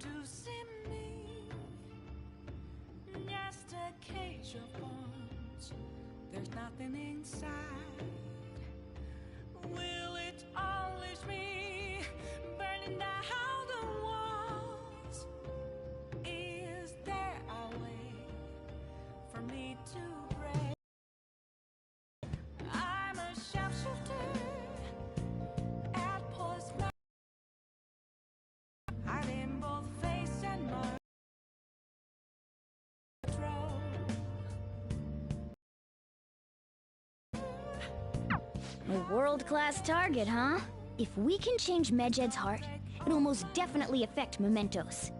to see me. Just a cage of bones. There's nothing inside. Will it unleash me, burning down the walls? Is there a way for me to break? I'm a sharpshooter at postman, hiding both face and mind. A world-class target, huh? If we can change Medjed's heart, it'll most definitely affect Mementos.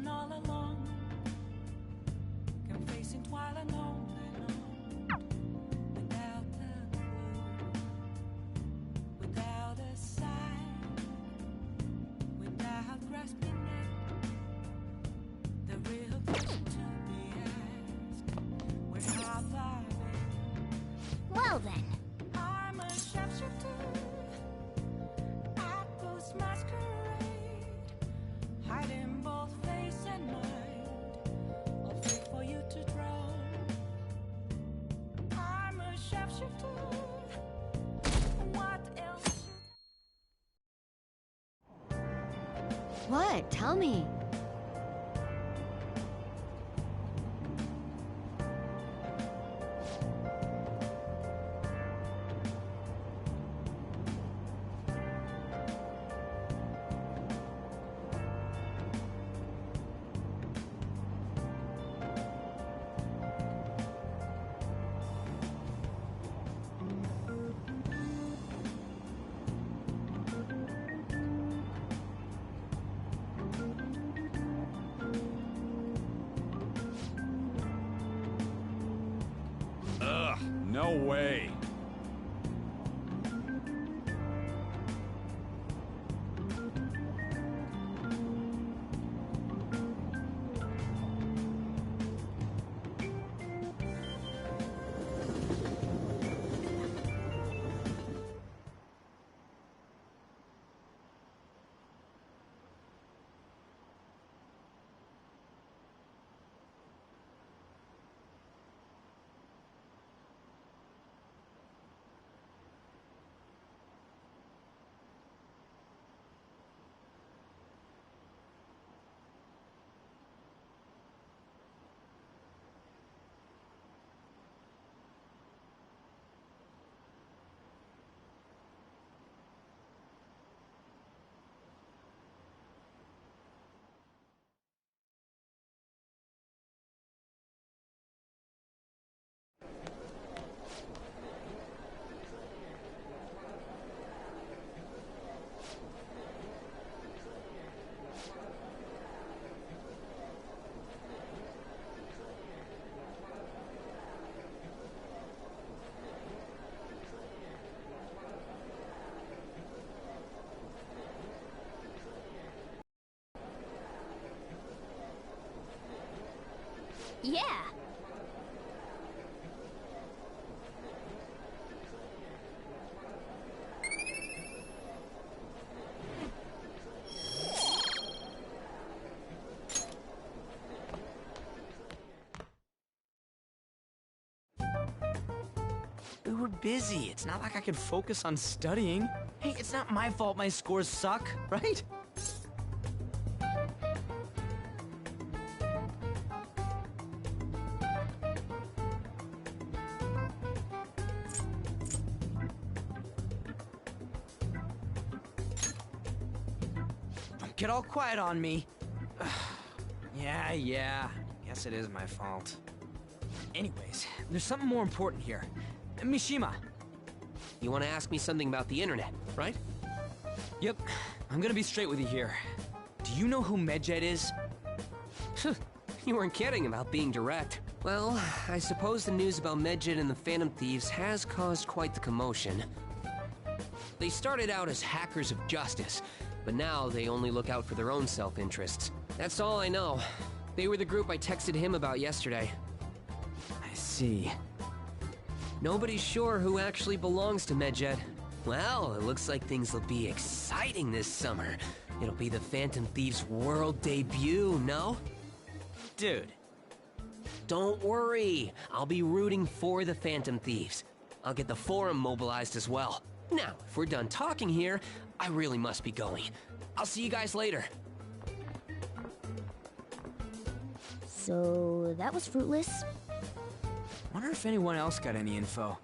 All along, confessing while alone without a clue, without a sign, without grasping it. The real question to be asked: where have I been? Well then. I'm a sharpshooter at Ghost Masquerade, hiding both face and mind. I'll wait for you to draw. I'm a sharpshooter. What else should What? Tell me. No way. Yeah. We were busy. It's not like I could focus on studying. Hey, it's not my fault my scores suck, right? get all quiet on me. Yeah. Guess it is my fault. Anyways, there's something more important here. Mishima. You want to ask me something about the internet, right? Yep, I'm gonna be straight with you here. Do you know who Medjed is? You weren't kidding about being direct. Well, I suppose the news about Medjed and the Phantom Thieves has caused quite the commotion. They started out as hackers of justice, but now they only look out for their own self-interests. That's all I know. They were the group I texted him about yesterday. I see. Nobody's sure who actually belongs to Medjed. Well, it looks like things will be exciting this summer. It'll be the Phantom Thieves' world debut, no? Dude. Don't worry. I'll be rooting for the Phantom Thieves. I'll get the forum mobilized as well. Now, if we're done talking here, I really must be going. I'll see you guys later. So, that was fruitless. Wonder if anyone else got any info.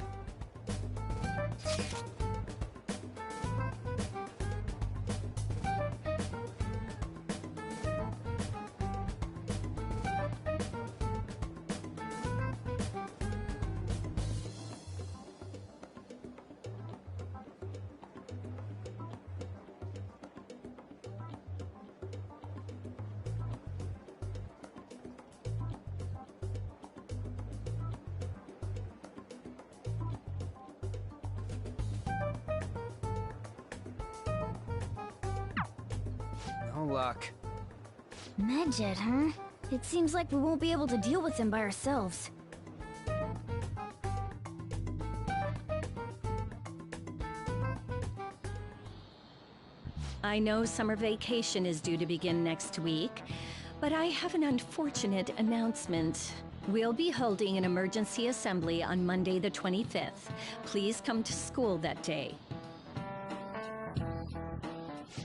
No luck. Medjed, huh? It seems like we won't be able to deal with them by ourselves. I know summer vacation is due to begin next week, but I have an unfortunate announcement. We'll be holding an emergency assembly on Monday the 25th. Please come to school that day.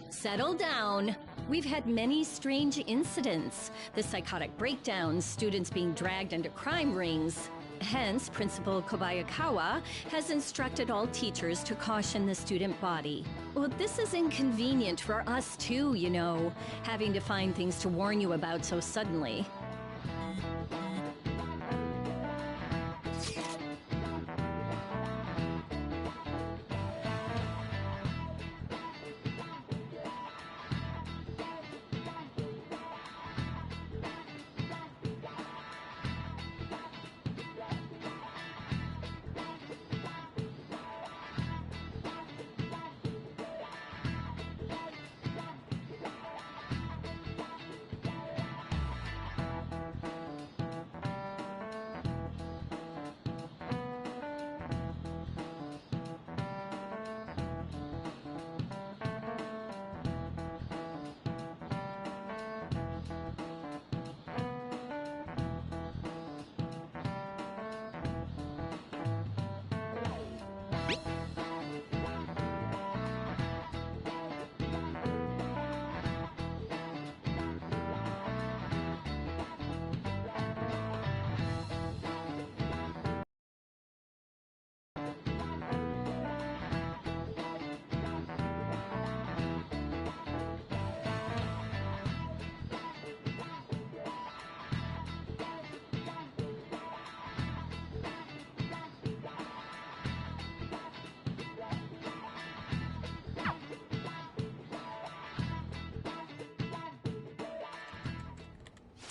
Settle down. We've had many strange incidents. The psychotic breakdowns, students being dragged into crime rings. Hence, Principal Kobayakawa has instructed all teachers to caution the student body. Well, this is inconvenient for us too, you know, having to find things to warn you about so suddenly.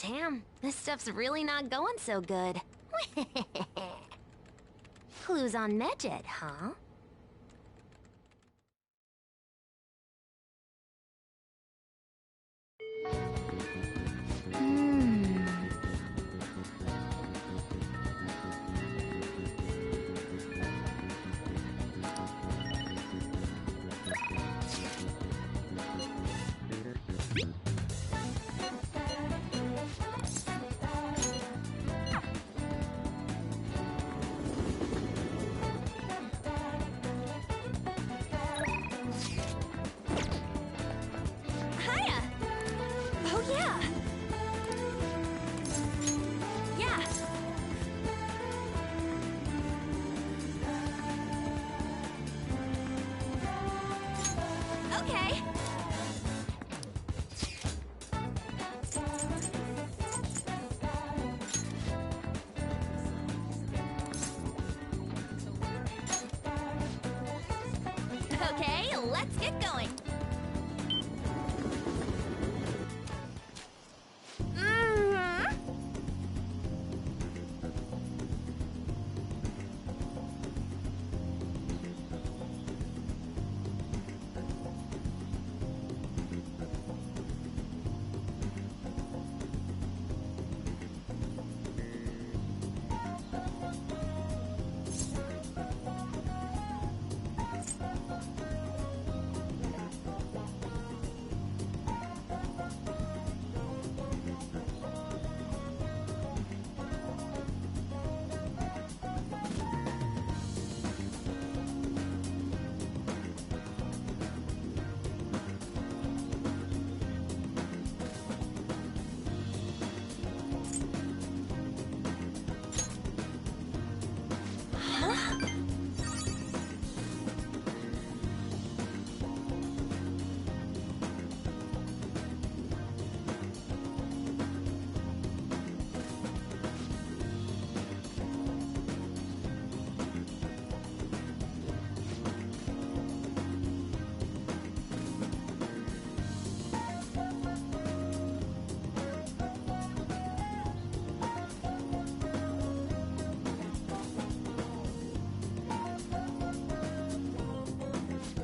Damn, this stuff's really not going so good. Clues on Medjed, huh? Let's get going. Mm-hmm.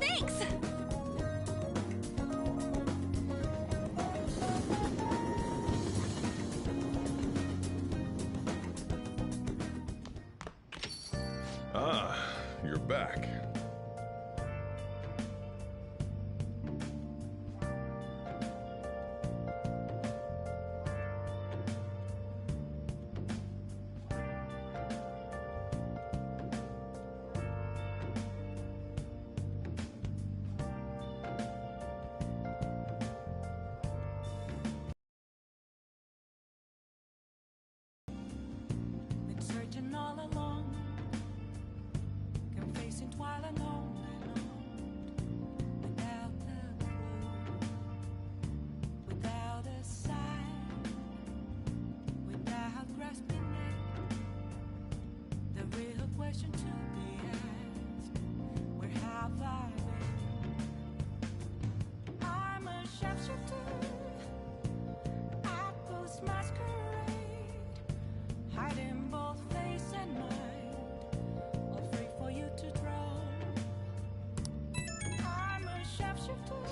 Thanks! Ah, you're back. Been searching all along, confessing while alone without the clue, without a sign, without grasping it. The real question to be asked: where have I been? I'm a sharpshooter at post masquerade, hiding both face and mind, all free for you to draw. I'm a sharpshooter.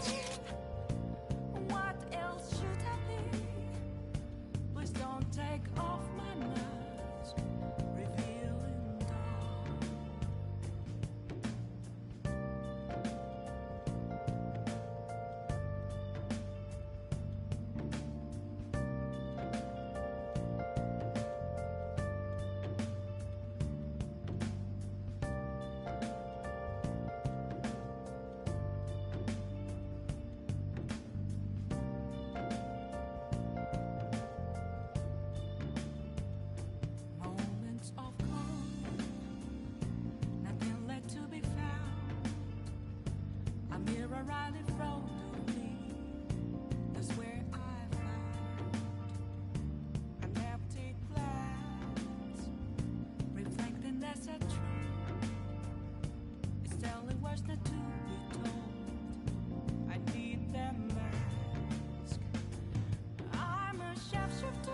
What else should I be? Please don't take off my mask, revealing dawn. Moments of calm, nothing left to be found. A mirror right in front of me, that's where I found an empty glass, reflecting that's a truth. It's telling words not to be told. I need that mask. I'm a sharpshooter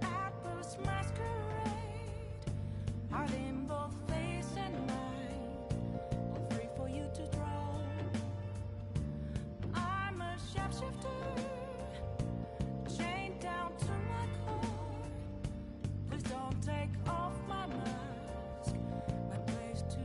at this masquerade, hiding both face and mind, all free for you to draw. I'm a sharpshooter, chained down to my core. Please don't take off my mask, my place to hide.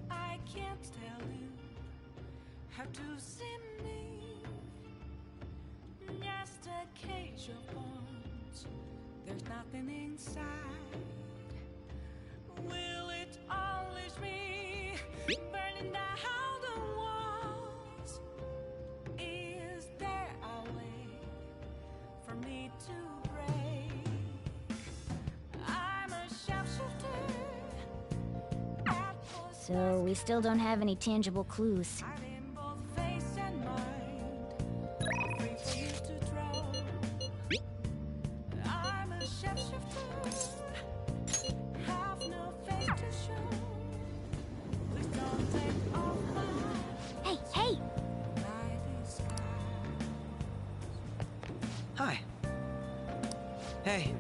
I can't tell you how to see me. Just a cage of bones. There's nothing inside. Will it unleash me? Burning down the walls. So we still don't have any tangible clues. Hiding both face and mind. Afraid for you to drown. I'm a shapeshifter. Have no face to show. Please don't take off Hey, hey! my disguise. Hi. Hey.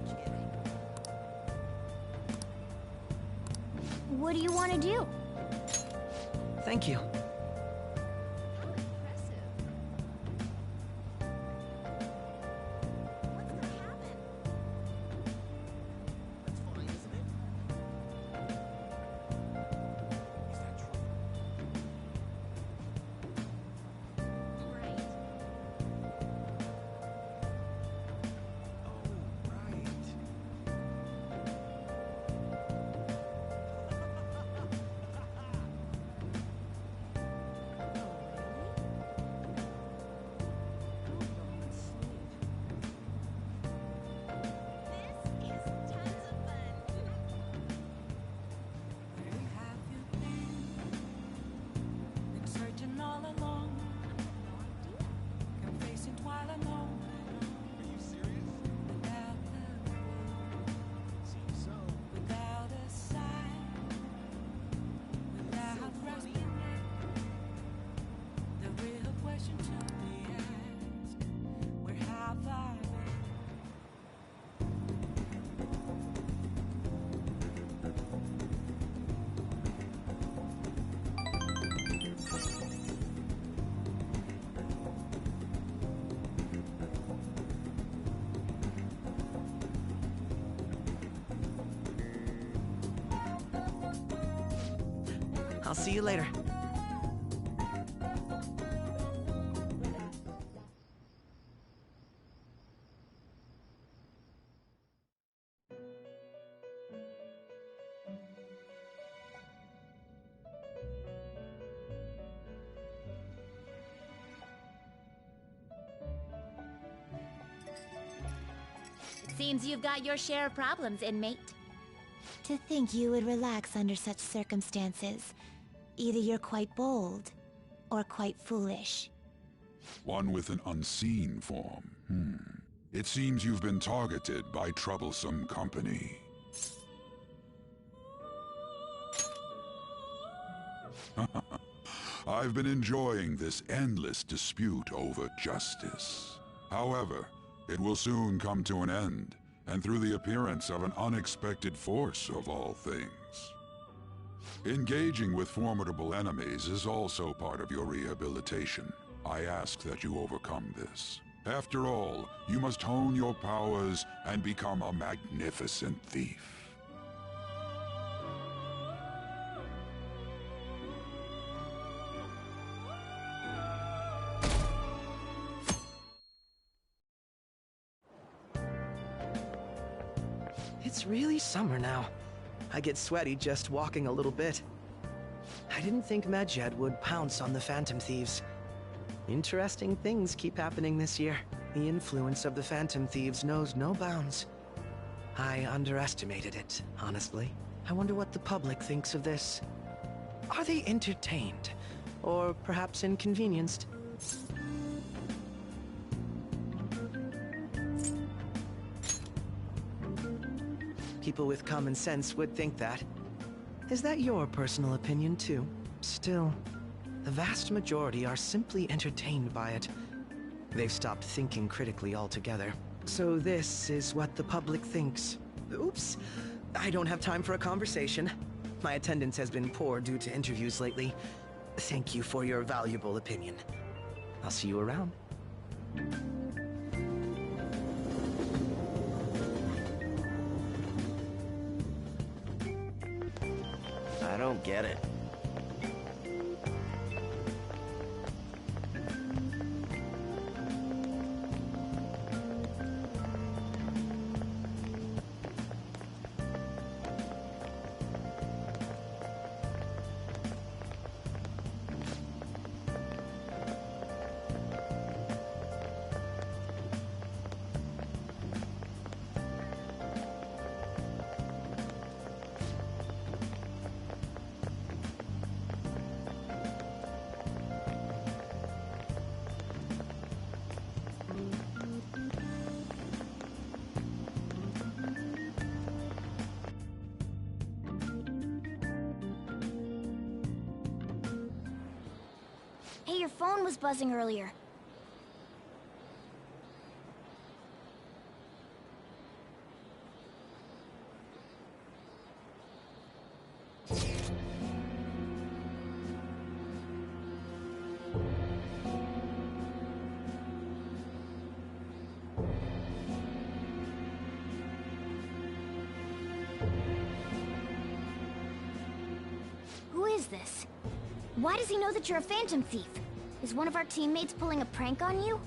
What do you want to do? Thank you. Where have you been searching all along? Confessing while alone. Are you serious? Without the seems so. Without a sign. Without grasping it. The real question to be asked. Where have I been? I'll see you later. It seems you've got your share of problems, inmate. To think you would relax under such circumstances. Either you're quite bold, or quite foolish. One with an unseen form. It seems you've been targeted by troublesome company. I've been enjoying this endless dispute over justice. However, it will soon come to an end, and through the appearance of an unexpected force of all things. Engaging with formidable enemies is also part of your rehabilitation. I ask that you overcome this. After all, you must hone your powers and become a magnificent thief. It's really summer now. I get sweaty just walking a little bit. I didn't think Medjed would pounce on the Phantom Thieves. Interesting things keep happening this year. The influence of the Phantom Thieves knows no bounds. I underestimated it, honestly. I wonder what the public thinks of this. Are they entertained? Or perhaps inconvenienced? People with common sense would think that. Is that your personal opinion, too? Still, the vast majority are simply entertained by it. They've stopped thinking critically altogether. So this is what the public thinks. Oops, I don't have time for a conversation. My attendance has been poor due to interviews lately. Thank you for your valuable opinion. I'll see you around. I don't get it. phone was buzzing earlier. Who is this? Why does he know that you're a phantom thief? Is one of our teammates pulling a prank on you?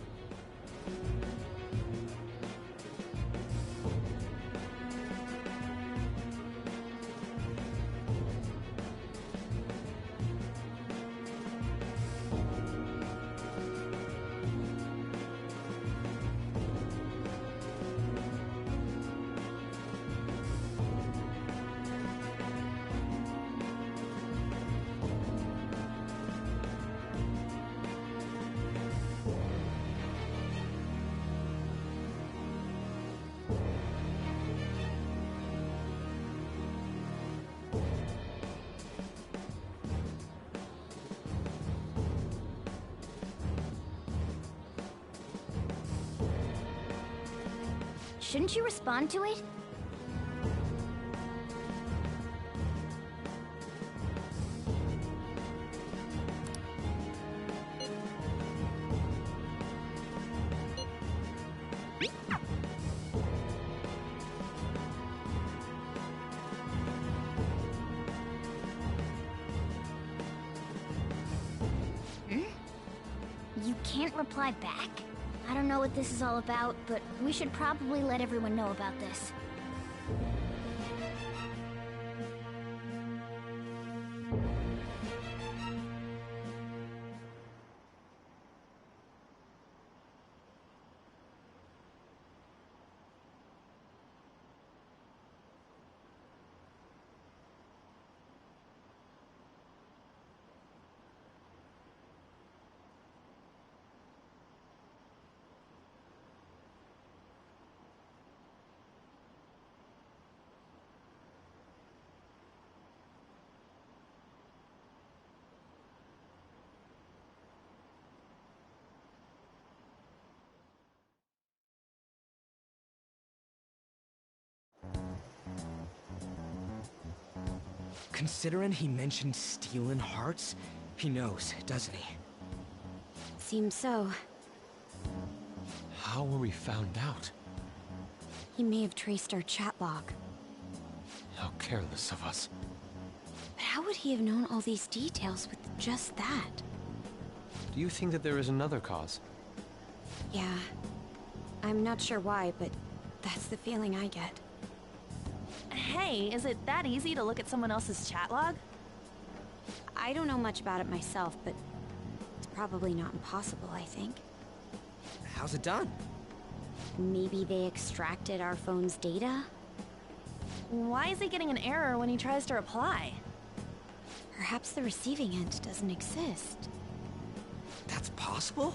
Shouldn't you respond to it? You can't reply back? I don't know what this is all about, but we should probably let everyone know about this. Considering he mentioned stealing hearts, he knows, doesn't he? Seems so. How were we found out? He may have traced our chat log. How careless of us. But how would he have known all these details with just that? Do you think that there is another cause? Yeah. I'm not sure why, but that's the feeling I get. Hey, is it that easy to look at someone else's chat log? I don't know much about it myself, but it's probably not impossible, I think. How's it done? Maybe they extracted our phone's data? Why is he getting an error when he tries to reply? Perhaps the receiving end doesn't exist. That's possible?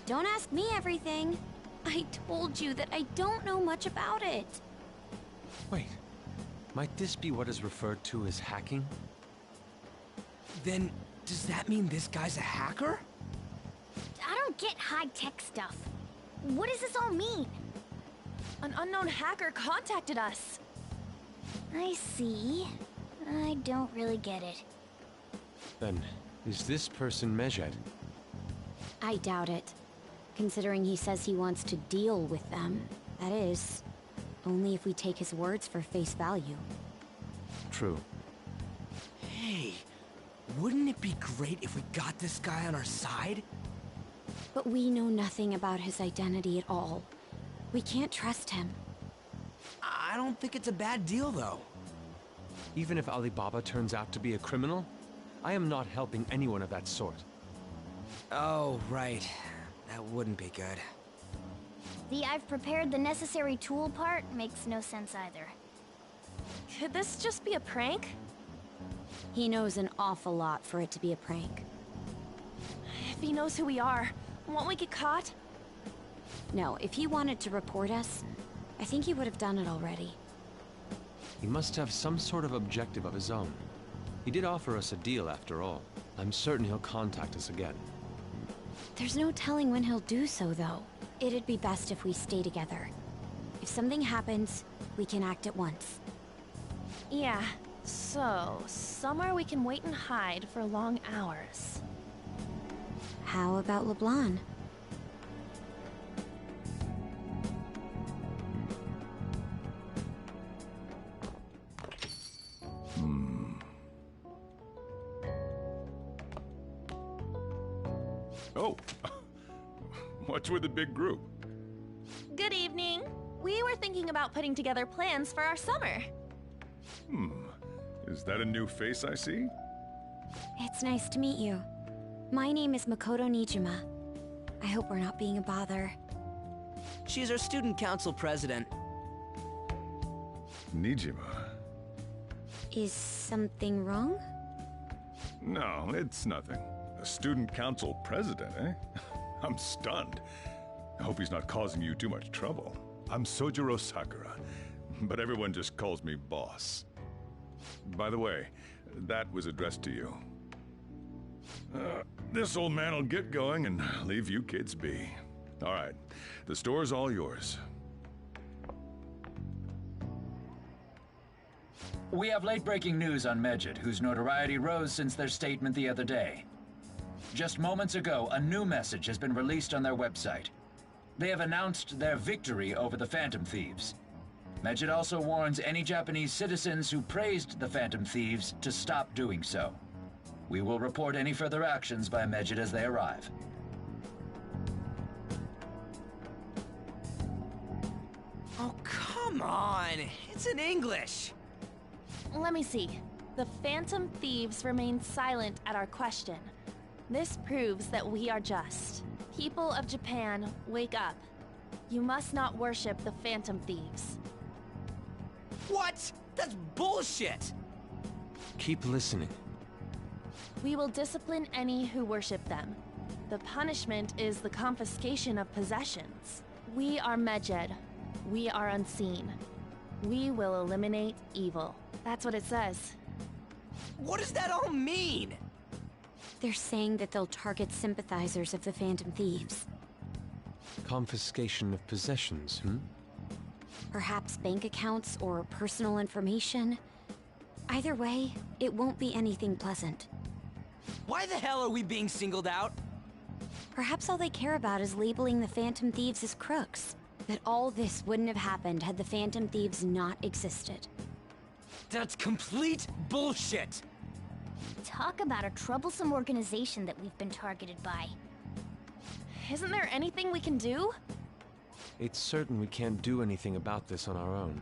Don't ask me everything. I told you that I don't know much about it. Wait, might this be what is referred to as hacking? Then, does that mean this guy's a hacker? I don't get high-tech stuff. What does this all mean? An unknown hacker contacted us. I see. I don't really get it. Then, is this person Medjed? I doubt it. Considering he says he wants to deal with them. That is, only if we take his words for face value. True. Hey, wouldn't it be great if we got this guy on our side? But we know nothing about his identity at all. We can't trust him. I don't think it's a bad deal, though. Even if Alibaba turns out to be a criminal, I am not helping anyone of that sort. Oh, right. That wouldn't be good. The "I've prepared the necessary tool" part makes no sense either. Could this just be a prank? He knows an awful lot for it to be a prank. If he knows who we are, won't we get caught? No, if he wanted to report us, I think he would have done it already. He must have some sort of objective of his own. He did offer us a deal after all. I'm certain he'll contact us again. There's no telling when he'll do so, though. It'd be best if we stay together. If something happens, we can act at once. Yeah, so somewhere we can wait and hide for long hours. How about LeBlanc? Oh, what's with the big group? Good evening. We were thinking about putting together plans for our summer. Is that a new face I see? It's nice to meet you. My name is Makoto Nijima. I hope we're not being a bother. She's our student council president. Nijima. Is something wrong? No, it's nothing. A student council president, eh? I'm stunned. I hope he's not causing you too much trouble. I'm Sojiro Sakura, but everyone just calls me boss. By the way, that was addressed to you. This old man will get going and leave you kids be. All right, the store's all yours. We have late-breaking news on Medjed, whose notoriety rose since their statement the other day. Just moments ago, a new message has been released on their website. They have announced their victory over the Phantom Thieves. Medjed also warns any Japanese citizens who praised the Phantom Thieves to stop doing so. We will report any further actions by Medjed as they arrive. Oh, come on! It's in English! Let me see. The Phantom Thieves remain silent at our question. This proves that we are just. People of Japan, wake up. You must not worship the Phantom Thieves. What? That's bullshit! Keep listening. We will discipline any who worship them. The punishment is the confiscation of possessions. We are Medjed. We are unseen. We will eliminate evil. That's what it says. What does that all mean? They're saying that they'll target sympathizers of the Phantom Thieves. Confiscation of possessions, Perhaps bank accounts or personal information. Either way, it won't be anything pleasant. Why the hell are we being singled out? Perhaps all they care about is labeling the Phantom Thieves as crooks. That all this wouldn't have happened had the Phantom Thieves not existed. That's complete bullshit! Talk about a troublesome organization that we've been targeted by. Isn't there anything we can do? It's certain we can't do anything about this on our own.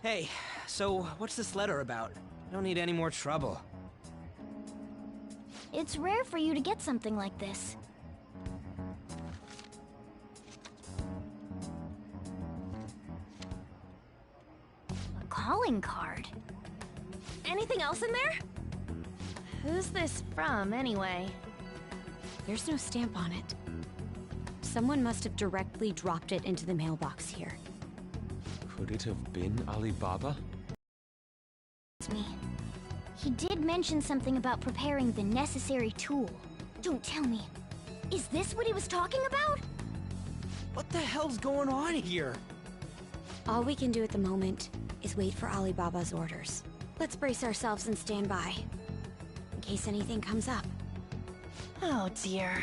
Hey, so what's this letter about? I don't need any more trouble. It's rare for you to get something like this. A calling card. Anything else in there? Who's this from, anyway? There's no stamp on it. Someone must have directly dropped it into the mailbox here. Could it have been Alibaba? It's me. He did mention something about preparing the necessary tool. Don't tell me. Is this what he was talking about? What the hell's going on here? All we can do at the moment is wait for Alibaba's orders. Let's brace ourselves and stand by, in case anything comes up. Oh dear.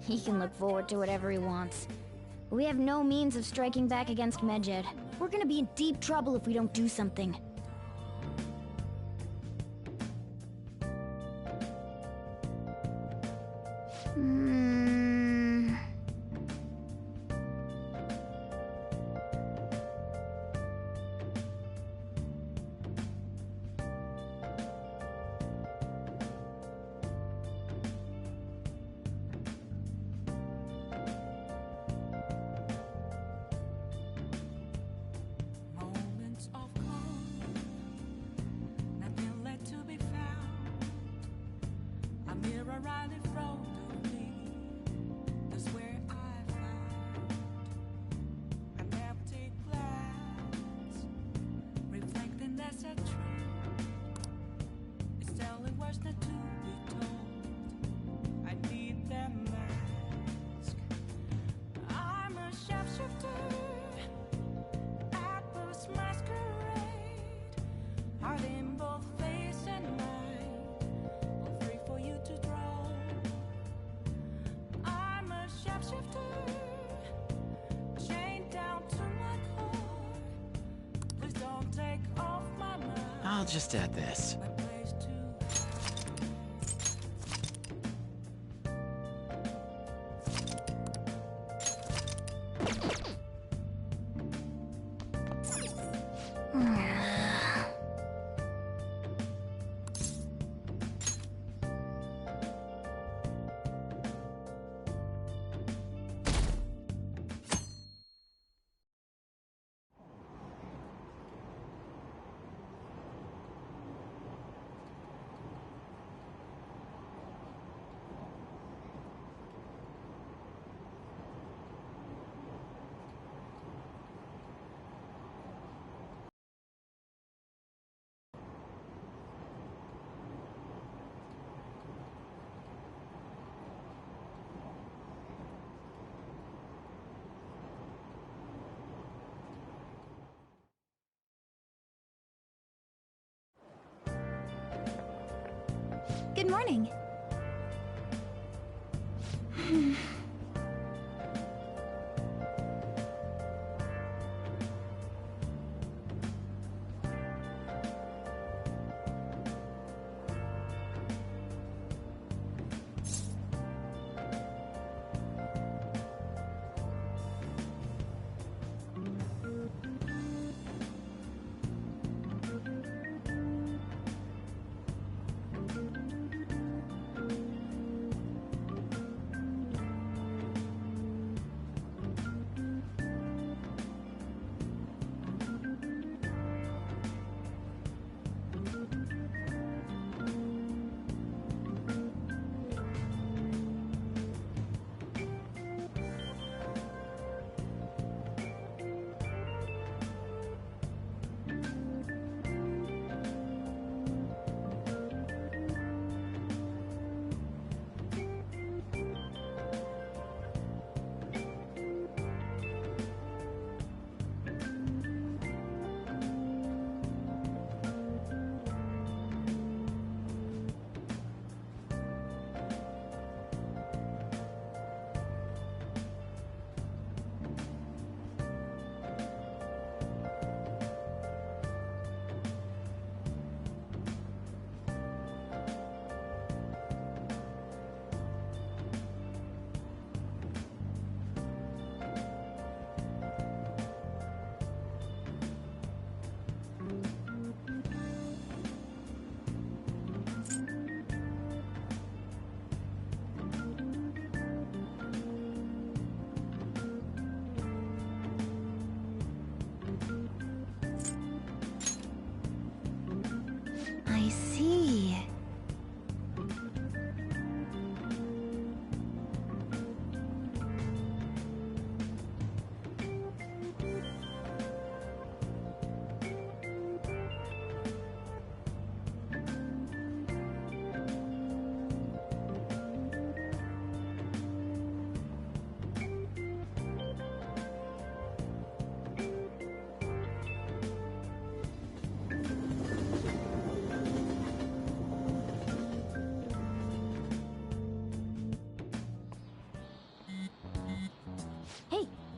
He can look forward to whatever he wants. We have no means of striking back against Medjed. We're gonna be in deep trouble if we don't do something. Moments of calm, nothing left to be found. A mirror right in front of me, that's where I found an empty glass, reflecting that's a truth. It's telling words not to be told. I need that mask. I'm a sharpshooter. Masquerade, heart in both face and mind, all free for you to draw. I'm a shapeshifter, chained down to my core. Please don't take off my mind. I'll just add this. My place to Good morning.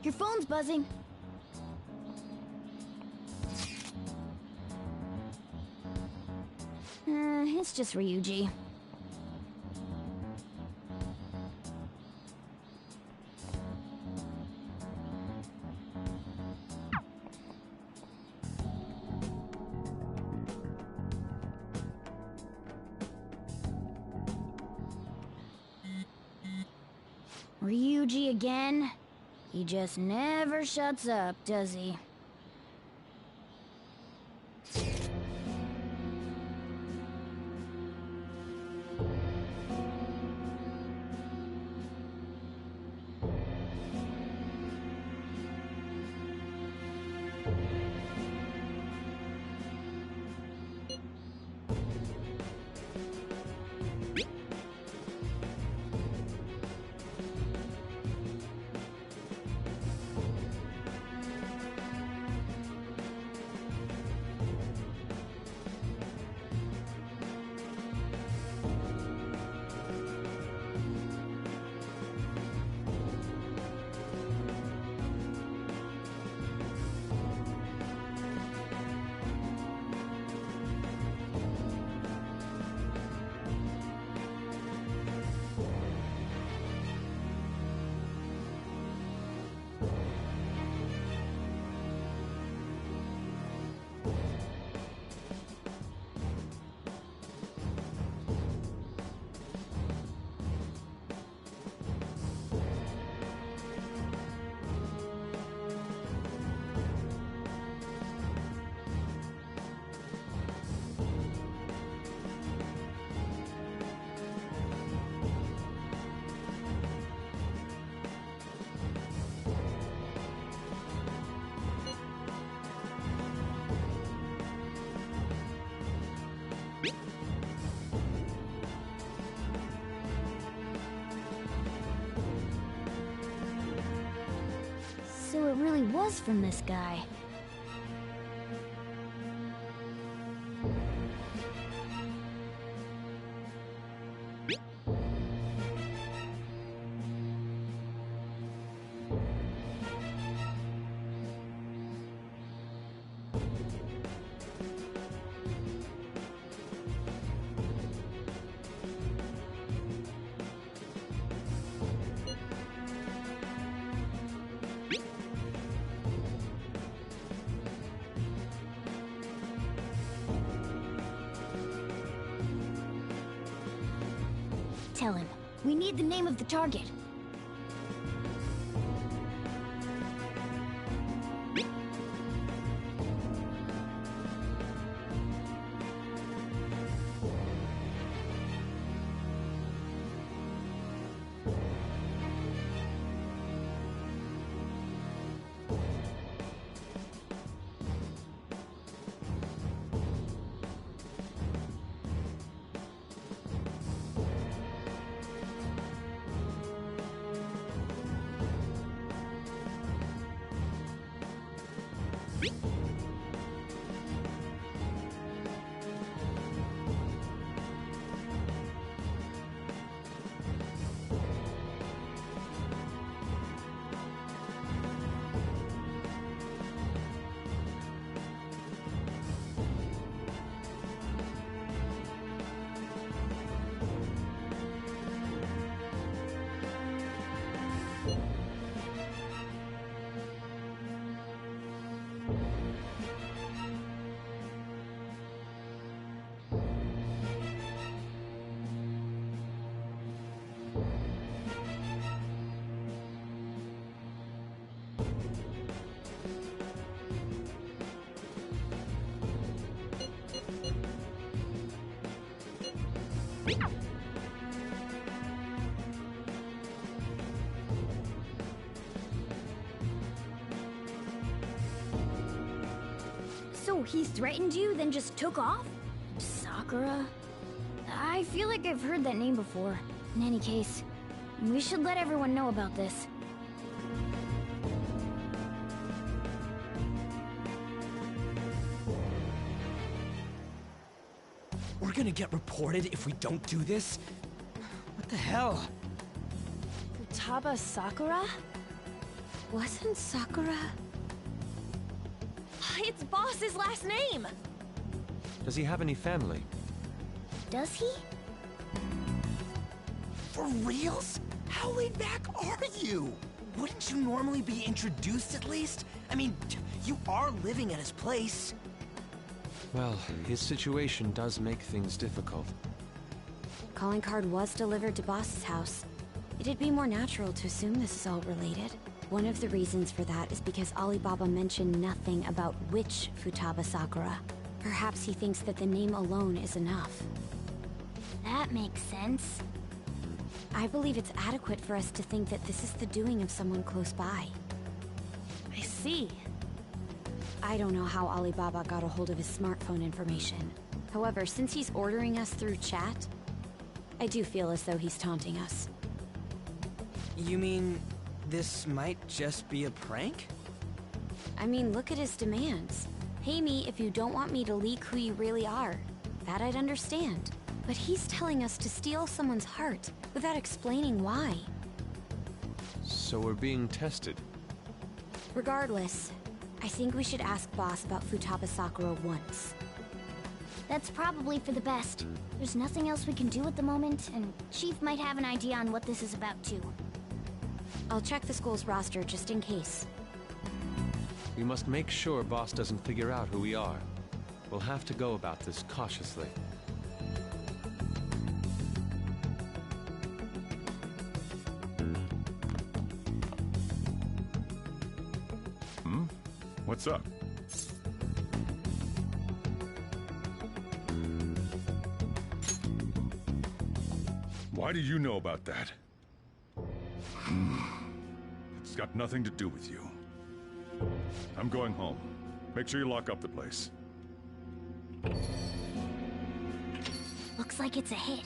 Your phone's buzzing. It's just Ryuji. Ryuji again? He just never shuts up, does he? So it really was from this guy. Tell him. We need the name of the target. So he threatened you, then just took off? Sakura? I feel like I've heard that name before. In any case, we should let everyone know about this. We're gonna get reported if we don't do this? What the hell? Taba Sakura? Wasn't Sakura... It's Boss's last name! Does he have any family? Does he? For reals? How laid back are you? Wouldn't you normally be introduced at least? I mean, you are living at his place. Well, his situation does make things difficult. Calling card was delivered to Boss's house. It'd be more natural to assume this is all related. One of the reasons for that is because Alibaba mentioned nothing about which Futaba Sakura. Perhaps he thinks that the name alone is enough. That makes sense. I believe it's adequate for us to think that this is the doing of someone close by. I see. I don't know how Alibaba got a hold of his smartphone information. However, since he's ordering us through chat, I do feel as though he's taunting us. You mean this might just be a prank? I mean, look at his demands. Pay me if you don't want me to leak who you really are. That I'd understand. But he's telling us to steal someone's heart without explaining why. So we're being tested. Regardless, I think we should ask Boss about Futaba Sakura once. That's probably for the best. There's nothing else we can do at the moment, and Chief might have an idea on what this is about too. I'll check the school's roster just in case. We must make sure Boss doesn't figure out who we are. We'll have to go about this cautiously. What's up? Why do you know about that? It's got nothing to do with you. I'm going home. Make sure you lock up the place. Looks like it's a hit.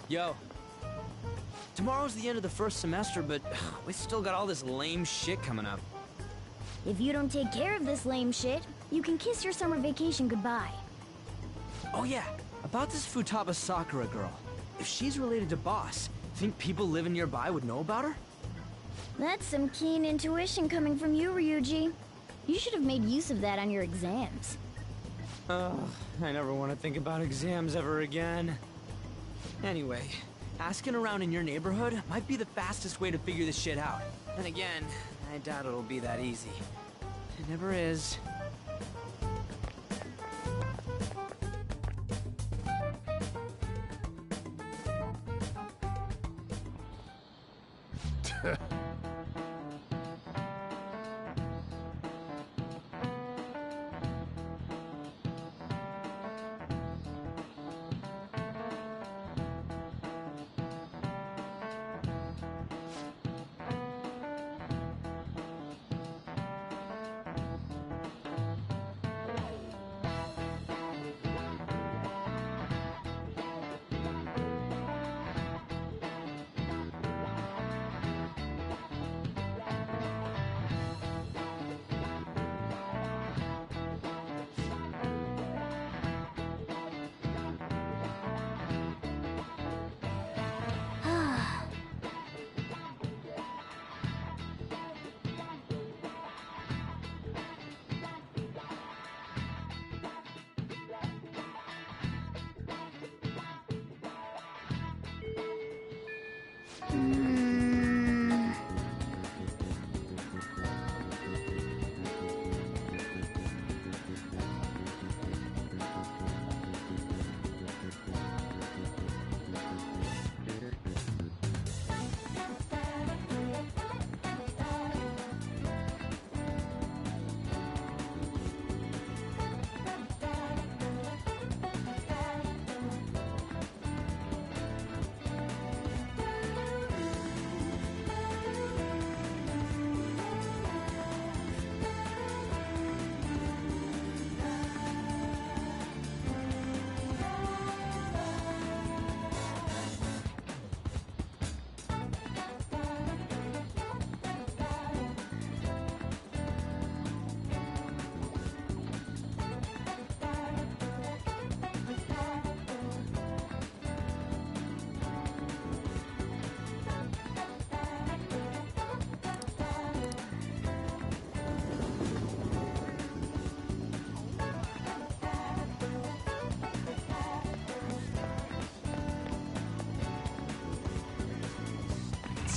Yo. Tomorrow's the end of the first semester, but we still got all this lame shit coming up. If you don't take care of this lame shit, you can kiss your summer vacation goodbye. Oh yeah, about this Futaba Sakura girl. If she's related to Boss, think people living nearby would know about her? That's some keen intuition coming from you, Ryuji. You should have made use of that on your exams. Ugh, I never want to think about exams ever again. Anyway, Asking around in your neighborhood might be the fastest way to figure this shit out. And again, I doubt it'll be that easy. It never is.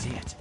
See it.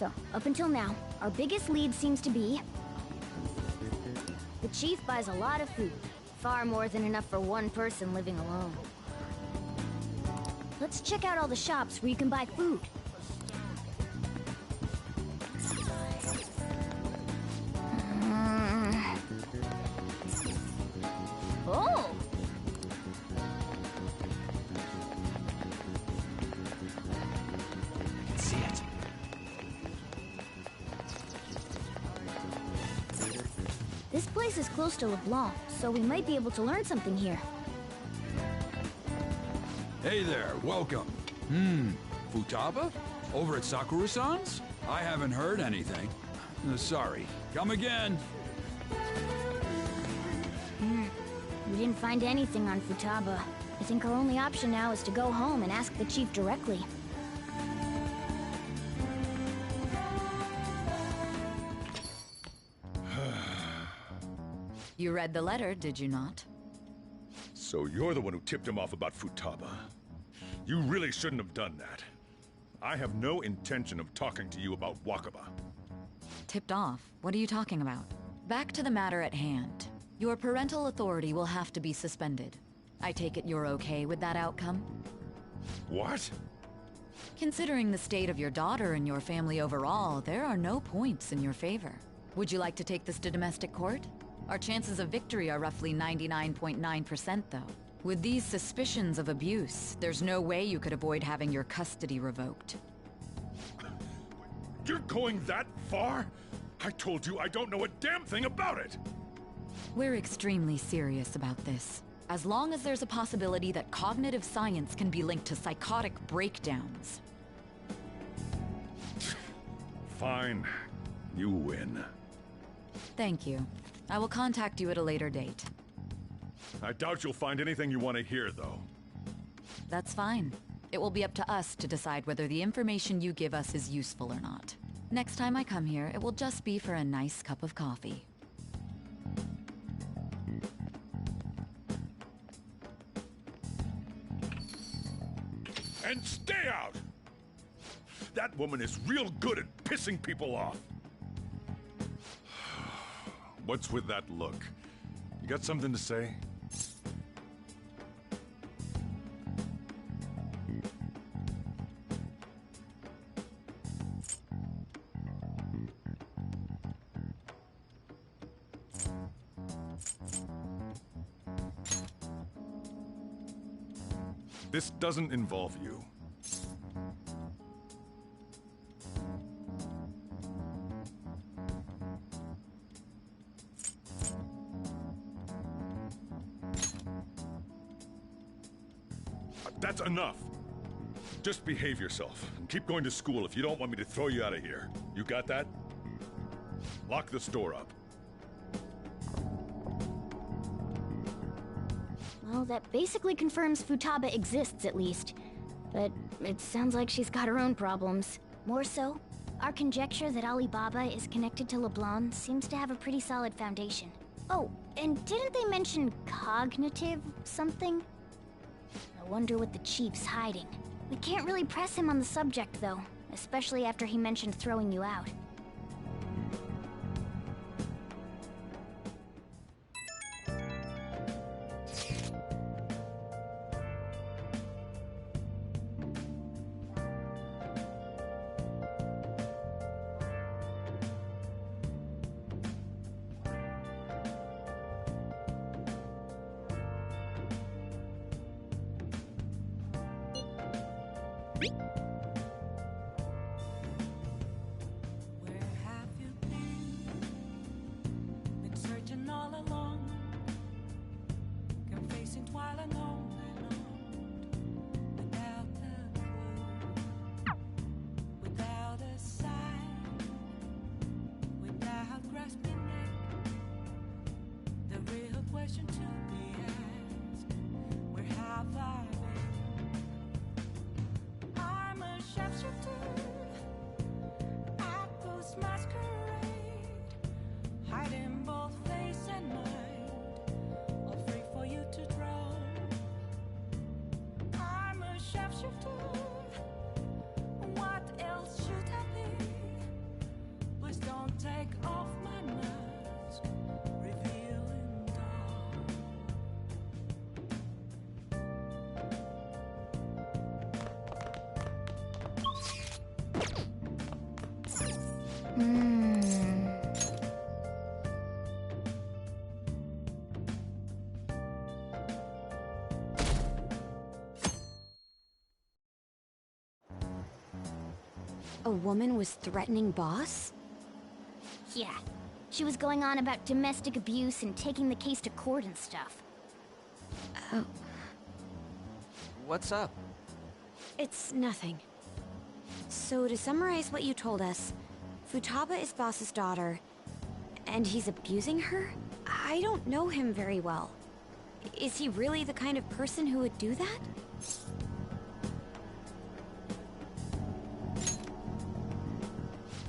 So, up until now, our biggest lead seems to be... the chief buys a lot of food. Far more than enough for one person living alone. Let's check out all the shops where you can buy food. Oh! I can see it. This place is close to LeBlanc, so we might be able to learn something here. Hey there, welcome. Futaba? Over at Sakura-san's? I haven't heard anything. Sorry. Come again. We didn't find anything on Futaba. I think our only option now is to go home and ask the chief directly. You read the letter, did you not? So you're the one who tipped him off about Futaba. You really shouldn't have done that. I have no intention of talking to you about Wakaba. Tipped off? What are you talking about? Back to the matter at hand. Your parental authority will have to be suspended. I take it you're okay with that outcome? What? Considering the state of your daughter and your family overall, there are no points in your favor. Would you like to take this to domestic court? Our chances of victory are roughly 99.9%, though. With these suspicions of abuse, there's no way you could avoid having your custody revoked. You're going that far? I told you I don't know a damn thing about it! We're extremely serious about this. As long as there's a possibility that cognitive science can be linked to psychotic breakdowns. Fine. You win. Thank you. I will contact you at a later date. I doubt you'll find anything you want to hear, though. That's fine. It will be up to us to decide whether the information you give us is useful or not. Next time I come here, it will just be for a nice cup of coffee. And stay out! That woman is real good at pissing people off. What's with that look? You got something to say? This doesn't involve you. That's enough. Just behave yourself and keep going to school if you don't want me to throw you out of here. You got that? Lock the store up. Well, that basically confirms Futaba exists, at least. But it sounds like she's got her own problems. More so, our conjecture that Alibaba is connected to LeBlanc seems to have a pretty solid foundation. Oh, and didn't they mention cognitive something? I wonder what the chief's hiding. We can't really press him on the subject, though, especially after he mentioned throwing you out. What else should I be? A woman was threatening Boss? Yeah. She was going on about domestic abuse and taking the case to court and stuff. Oh. What's up? It's nothing. So to summarize what you told us, Futaba is Boss's daughter, and he's abusing her? I don't know him very well. Is he really the kind of person who would do that?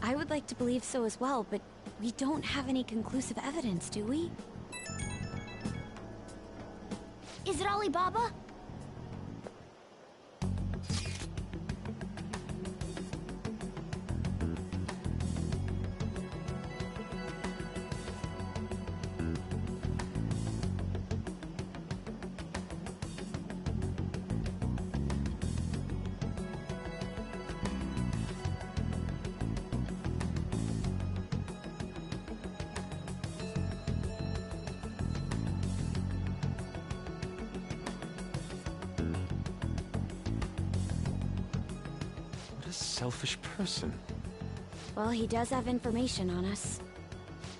I would like to believe so as well, but we don't have any conclusive evidence, do we? Is it Alibaba? Selfish person. Well, he does have information on us.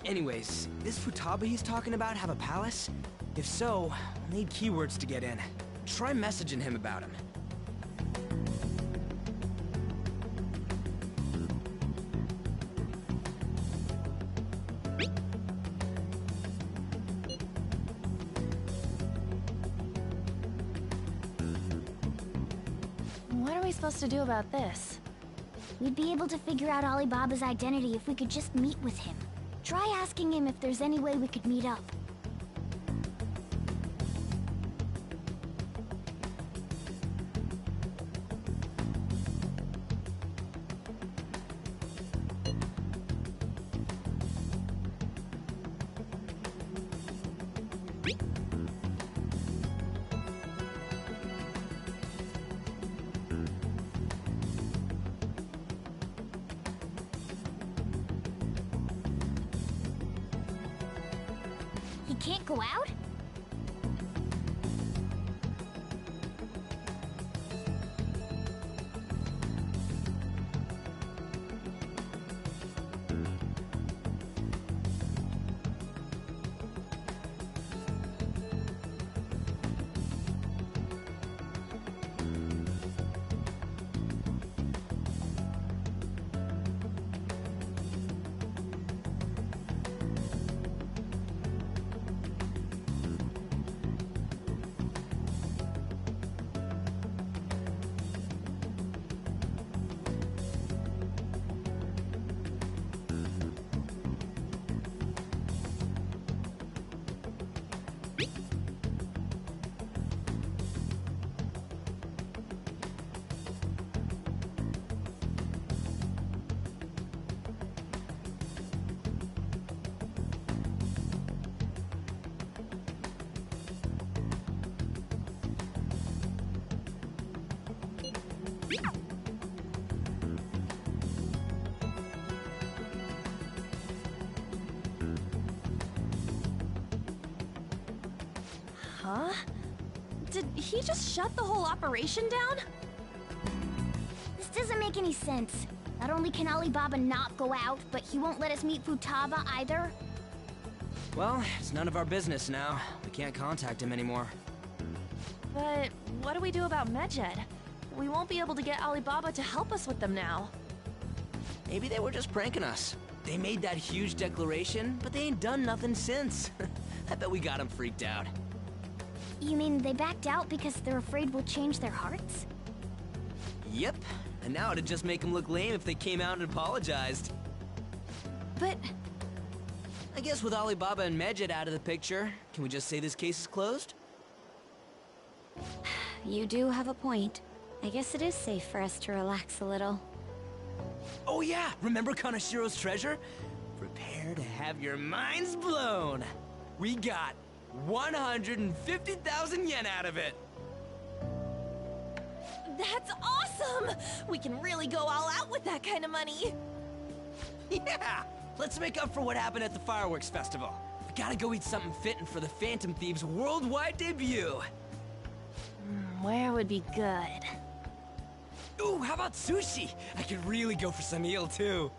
Anyways, this Futaba he's talking about have a palace? If so, we'll need keywords to get in. Try messaging him about him. What are we supposed to do about this? We'd be able to figure out Alibaba's identity if we could just meet with him. Try asking him if there's any way we could meet up. He can't go out? Huh? Did he just shut the whole operation down? This doesn't make any sense. Not only can Alibaba not go out, but he won't let us meet Futaba either. Well, it's none of our business now. We can't contact him anymore. But what do we do about Medjed? We won't be able to get Alibaba to help us with them now. Maybe they were just pranking us. They made that huge declaration, but they ain't done nothing since. I bet we got them freaked out. You mean they backed out because they're afraid we'll change their hearts? Yep. And now it'd just make them look lame if they came out and apologized. But I guess with Alibaba and Medjed out of the picture, can we just say this case is closed? You do have a point. I guess it is safe for us to relax a little. Oh yeah, remember Kanashiro's treasure? Prepare to have your minds blown. We got 150,000 yen out of it. that's awesome! We can really go all out with that kind of money. Yeah! Let's make up for what happened at the fireworks festival. We gotta go eat something fitting for the Phantom Thieves' worldwide debut. Where would be good? Ooh, how about sushi? I could really go for some eel, too.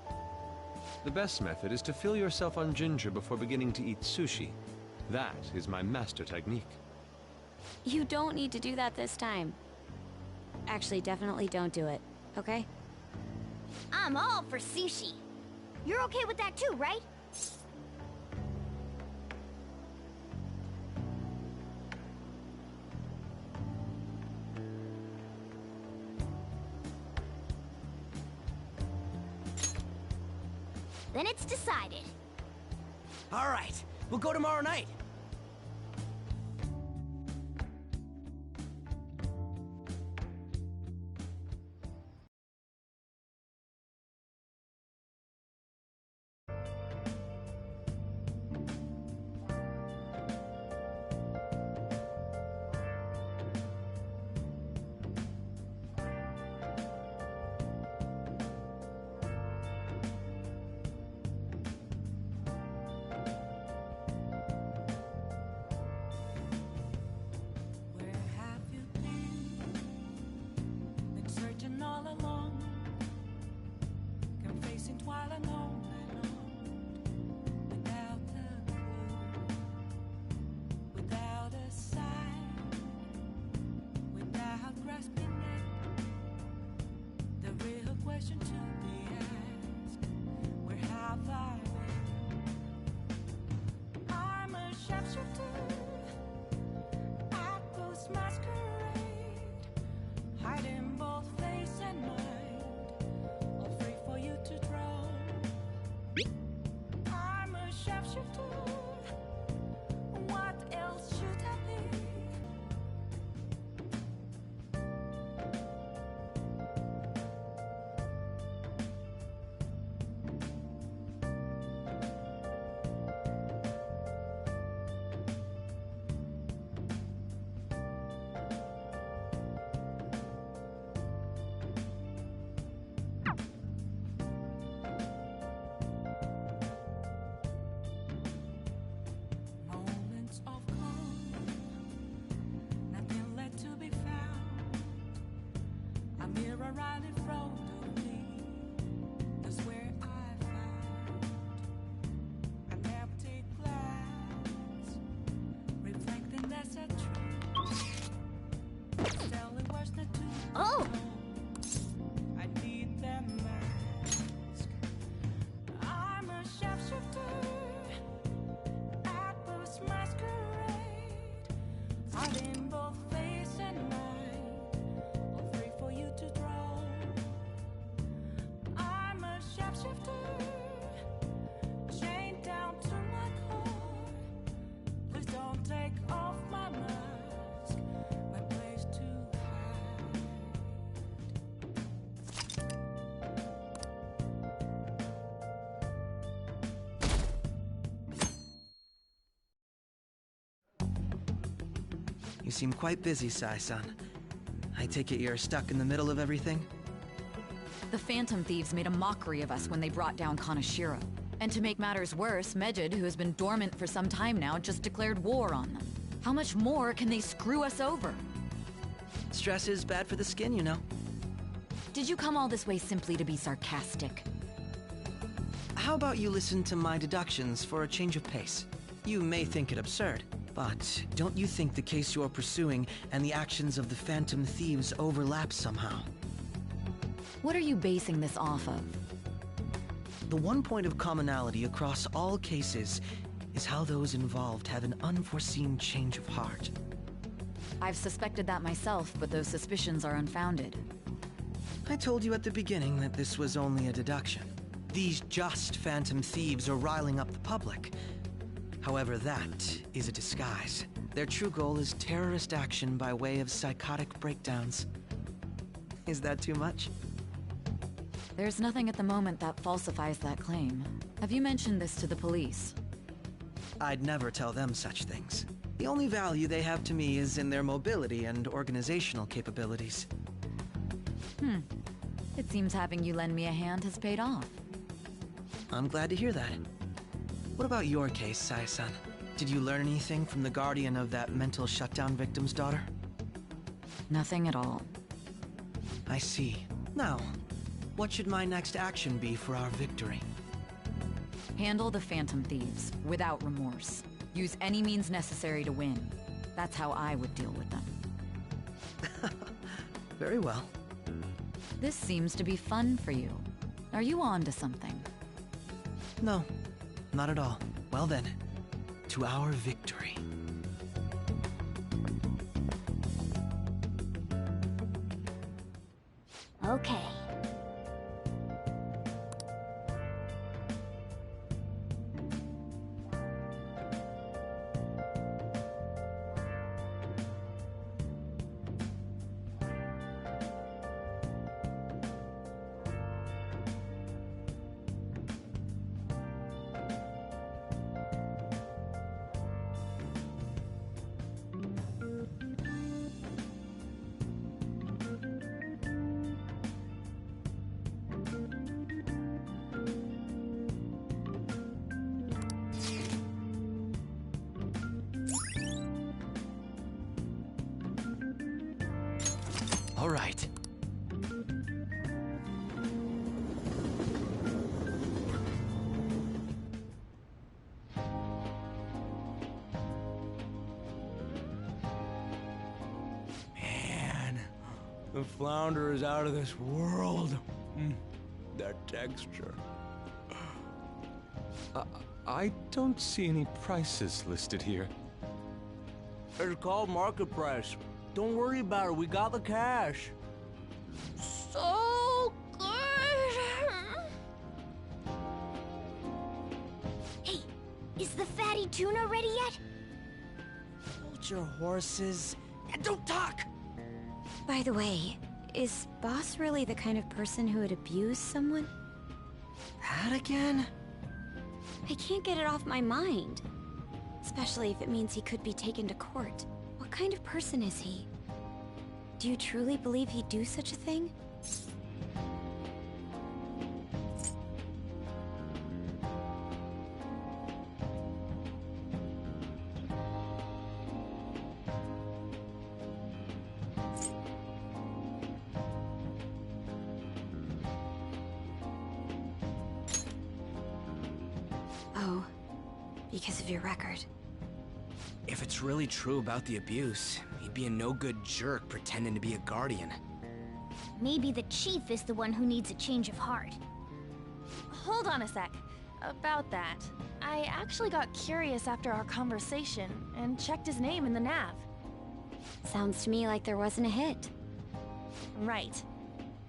The best method is to fill yourself on ginger before beginning to eat sushi. That is my master technique. You don't need to do that this time. Actually, definitely don't do it, okay? I'm all for sushi. You're okay with that too, right? Then it's decided. All right, we'll go tomorrow night. Where have you been searching all along, confessing while alone and on, without a clue, without a sign, without grasping it. The real question to be asked: where have I been? I'm a sharpshooter. Masquerade, hiding both face and mind, all free for you to draw. I'm a sharpshooter. What else should I be? Moments of calm, nothing left to be found. A mirror right in front of me, that's where I found an empty glass, reflecting that's a truth. Telling words not to. Oh! I need that mask. I'm a sharpshooter. Masquerade, hiding both face and mind, all free for you to draw. I'm a sharpshooter, chained down to my core. Please don't take off my mask, my place to hide. You seem quite busy, Sai-san. I take it you're stuck in the middle of everything? The Phantom Thieves made a mockery of us when they brought down Kaneshiro. And to make matters worse, Mejid, who has been dormant for some time now, just declared war on them. How much more can they screw us over? Stress is bad for the skin, you know. Did you come all this way simply to be sarcastic? How about you listen to my deductions for a change of pace? You may think it absurd, but don't you think the case you're pursuing and the actions of the Phantom Thieves overlap somehow? What are you basing this off of? The one point of commonality across all cases is how those involved have an unforeseen change of heart. I've suspected that myself, but those suspicions are unfounded. I told you at the beginning that this was only a deduction. These just Phantom Thieves are riling up the public. However, that is a disguise. Their true goal is terrorist action by way of psychotic breakdowns. Is that too much? There's nothing at the moment that falsifies that claim. Have you mentioned this to the police? I'd never tell them such things. The only value they have to me is in their mobility and organizational capabilities. It seems having you lend me a hand has paid off. I'm glad to hear that. What about your case, Sai-san? Did you learn anything from the guardian of that mental shutdown victim's daughter? Nothing at all. I see. Now, what should my next action be for our victory? Handle the Phantom Thieves, without remorse. Use any means necessary to win. That's how I would deal with them. Very well. This seems to be fun for you. Are you on to something? No, not at all. Well then, to our victory. Okay. All right. Man, the flounder is out of this world. That texture. I don't see any prices listed here. It's called market price. Don't worry about it, we got the cash. So good! Hey, is the fatty tuna ready yet? Hold your horses and don't talk! By the way, is Boss really the kind of person who would abuse someone? That again? I can't get it off my mind. Especially if it means he could be taken to court. What kind of person is he? Do you truly believe he'd do such a thing? Oh, because of your record. If it's really true about the abuse, he'd be a no-good jerk pretending to be a guardian. Maybe the chief is the one who needs a change of heart. Hold on a sec. About that, I actually got curious after our conversation and checked his name in the nav. Sounds to me like there wasn't a hit. Right.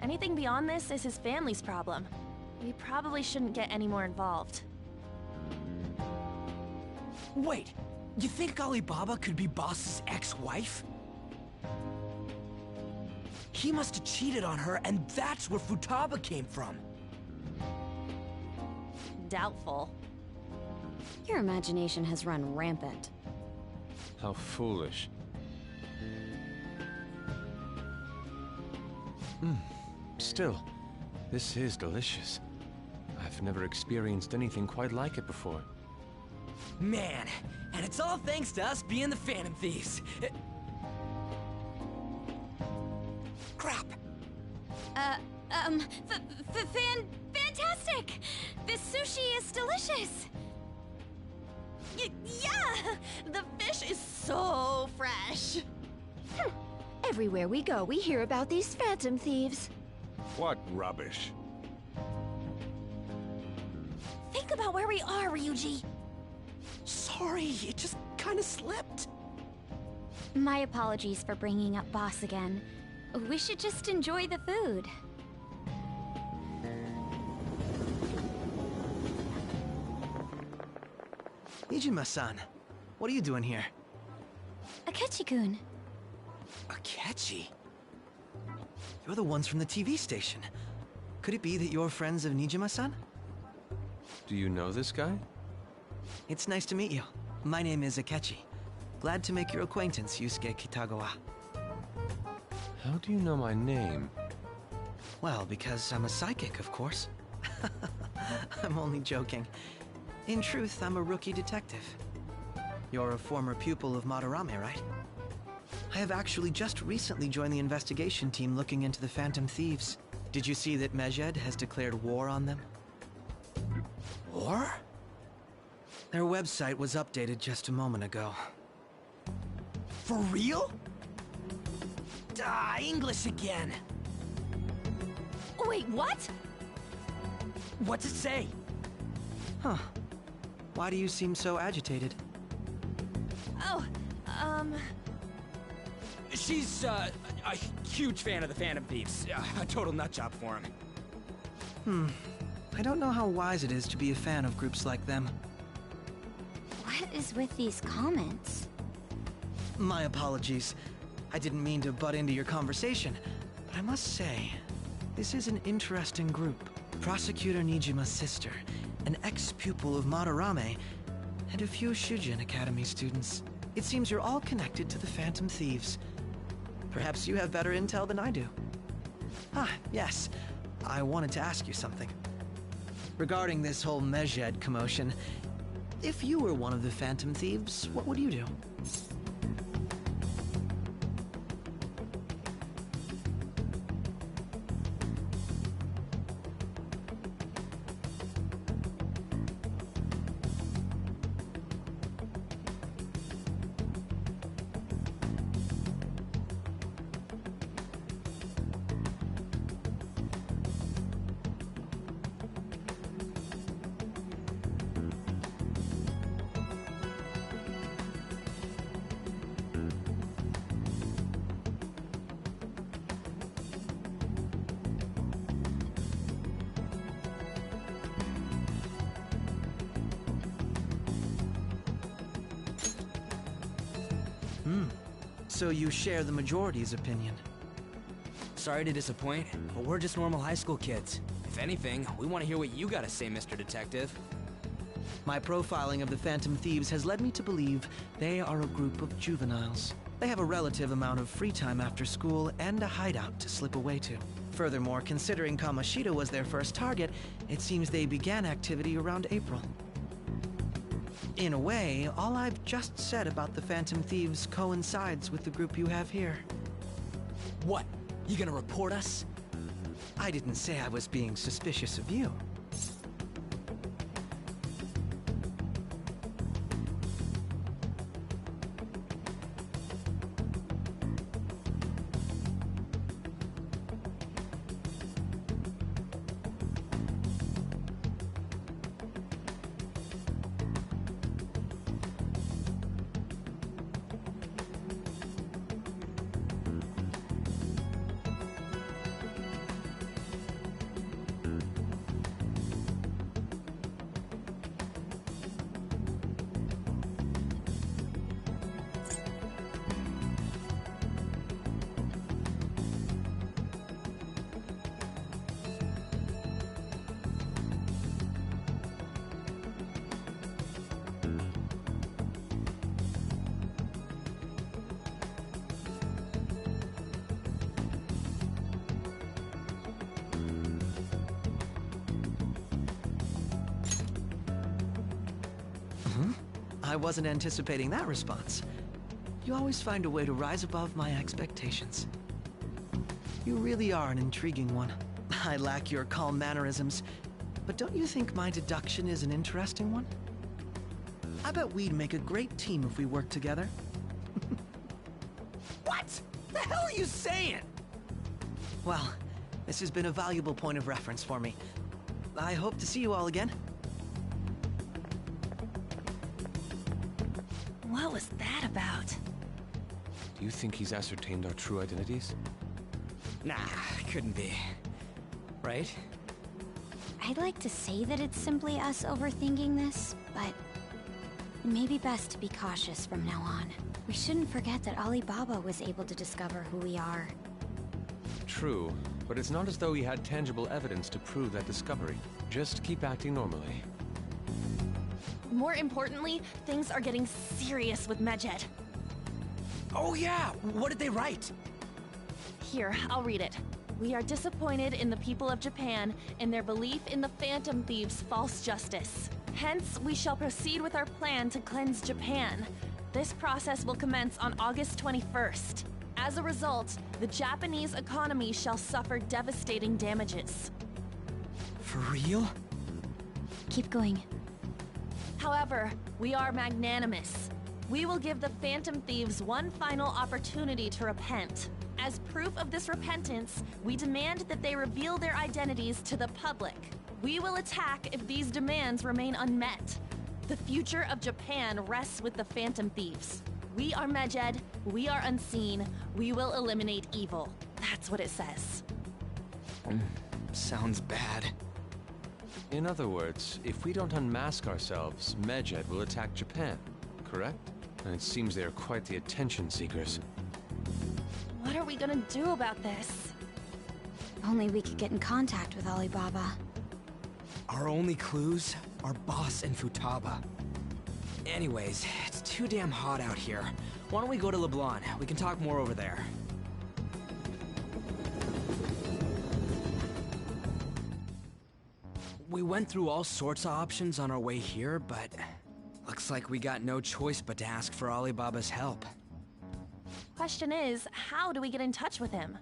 Anything beyond this is his family's problem. We probably shouldn't get any more involved. Wait, you think Alibaba could be Boss's ex-wife? He must have cheated on her, and that's where Futaba came from. Doubtful. Your imagination has run rampant. How foolish. Still, this is delicious. I've never experienced anything quite like it before. Man, and it's all thanks to us being the Phantom Thieves. Crap. Fantastic! This sushi is delicious! Yeah! The fish is so fresh! Everywhere we go, we hear about these Phantom Thieves. What rubbish. Think about where we are, Ryuji! Sorry, it just kind of slipped. My apologies for bringing up Boss again. We should just enjoy the food. Nijima-san, what are you doing here? Akechi-kun. Akechi? You're the ones from the TV station. Could it be that you're friends of Nijima-san? Do you know this guy? It's nice to meet you. My name is Akechi. Glad to make your acquaintance, Yusuke Kitagawa. How do you know my name? Well, because I'm a psychic, of course. I'm only joking. In truth, I'm a rookie detective. You're a former pupil of Madarame, right? I have actually just recently joined the investigation team looking into the Phantom Thieves. Did you see that Medjed has declared war on them? War? Their website was updated just a moment ago. For real? English again. Wait, what? What's it say? Huh. Why do you seem so agitated? Oh, She's, a huge fan of the Phantom Thieves. A total nutjob for him. I don't know how wise it is to be a fan of groups like them. What is with these comments? My apologies. I didn't mean to butt into your conversation, but I must say, this is an interesting group. Prosecutor Nijima's sister, an ex-pupil of Madarame, and a few Shujin Academy students. It seems you're all connected to the Phantom Thieves. Perhaps you have better intel than I do. Yes. I wanted to ask you something. Regarding this whole Medjed commotion, if you were one of the Phantom Thieves, what would you do? So you share the majority's opinion. Sorry to disappoint, but we're just normal high school kids. If anything, we want to hear what you gotta say, Mr. Detective. My profiling of the Phantom Thieves has led me to believe they are a group of juveniles. They have a relative amount of free time after school and a hideout to slip away to. Furthermore, considering Kamoshida was their first target, it seems they began activity around April. In a way, all I've just said about the Phantom Thieves coincides with the group you have here. What? You gonna report us? I didn't say I was being suspicious of you. I wasn't anticipating that response. You always find a way to rise above my expectations. You really are an intriguing one. I lack your calm mannerisms, but don't you think my deduction is an interesting one? I bet we'd make a great team if we worked together. What the hell are you saying? Well, this has been a valuable point of reference for me. I hope to see you all again. What was that about? Do you think he's ascertained our true identities? Nah, couldn't be. Right? I'd like to say that it's simply us overthinking this, but it may be best to be cautious from now on. We shouldn't forget that Alibaba was able to discover who we are. True, but it's not as though he had tangible evidence to prove that discovery. Just keep acting normally. More importantly, things are getting serious with Medjed. Oh yeah, what did they write? Here, I'll read it. We are disappointed in the people of Japan in their belief in the Phantom Thieves' false justice. Hence, we shall proceed with our plan to cleanse Japan. This process will commence on August 21st. As a result, the Japanese economy shall suffer devastating damages. For real? Keep going. However, we are magnanimous. We will give the Phantom Thieves one final opportunity to repent. As proof of this repentance, we demand that they reveal their identities to the public. We will attack if these demands remain unmet. The future of Japan rests with the Phantom Thieves. We are Medjed, we are unseen, we will eliminate evil. That's what it says. Sounds bad. In other words, if we don't unmask ourselves, Medjed will attack Japan, correct? And it seems they are quite the attention seekers. What are we gonna do about this? Only we could get in contact with Alibaba. Our only clues are Boss and Futaba. Anyways, it's too damn hot out here. Why don't we go to LeBlanc? We can talk more over there. We went through all sorts of options on our way here, but looks like we got no choice but to ask for Alibaba's help. Question is, how do we get in touch with him?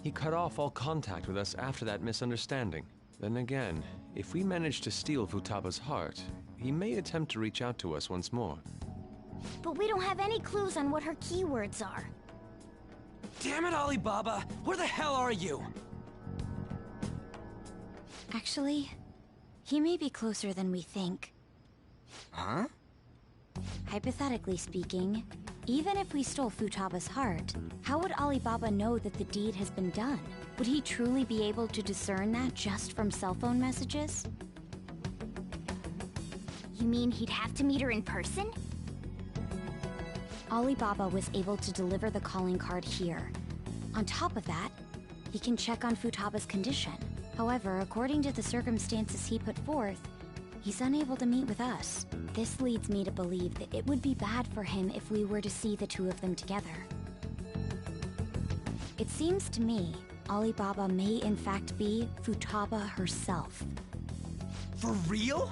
He cut off all contact with us after that misunderstanding. Then again, if we manage to steal Futaba's heart, he may attempt to reach out to us once more. But we don't have any clues on what her keywords are. Damn it, Alibaba! Where the hell are you? Actually, he may be closer than we think. Huh? Hypothetically speaking, even if we stole Futaba's heart, how would Alibaba know that the deed has been done? Would he truly be able to discern that just from cell phone messages? You mean he'd have to meet her in person? Alibaba was able to deliver the calling card here. On top of that, he can check on Futaba's condition. However, according to the circumstances he put forth, he's unable to meet with us. This leads me to believe that it would be bad for him if we were to see the two of them together. It seems to me Alibaba may in fact be Futaba herself. For real?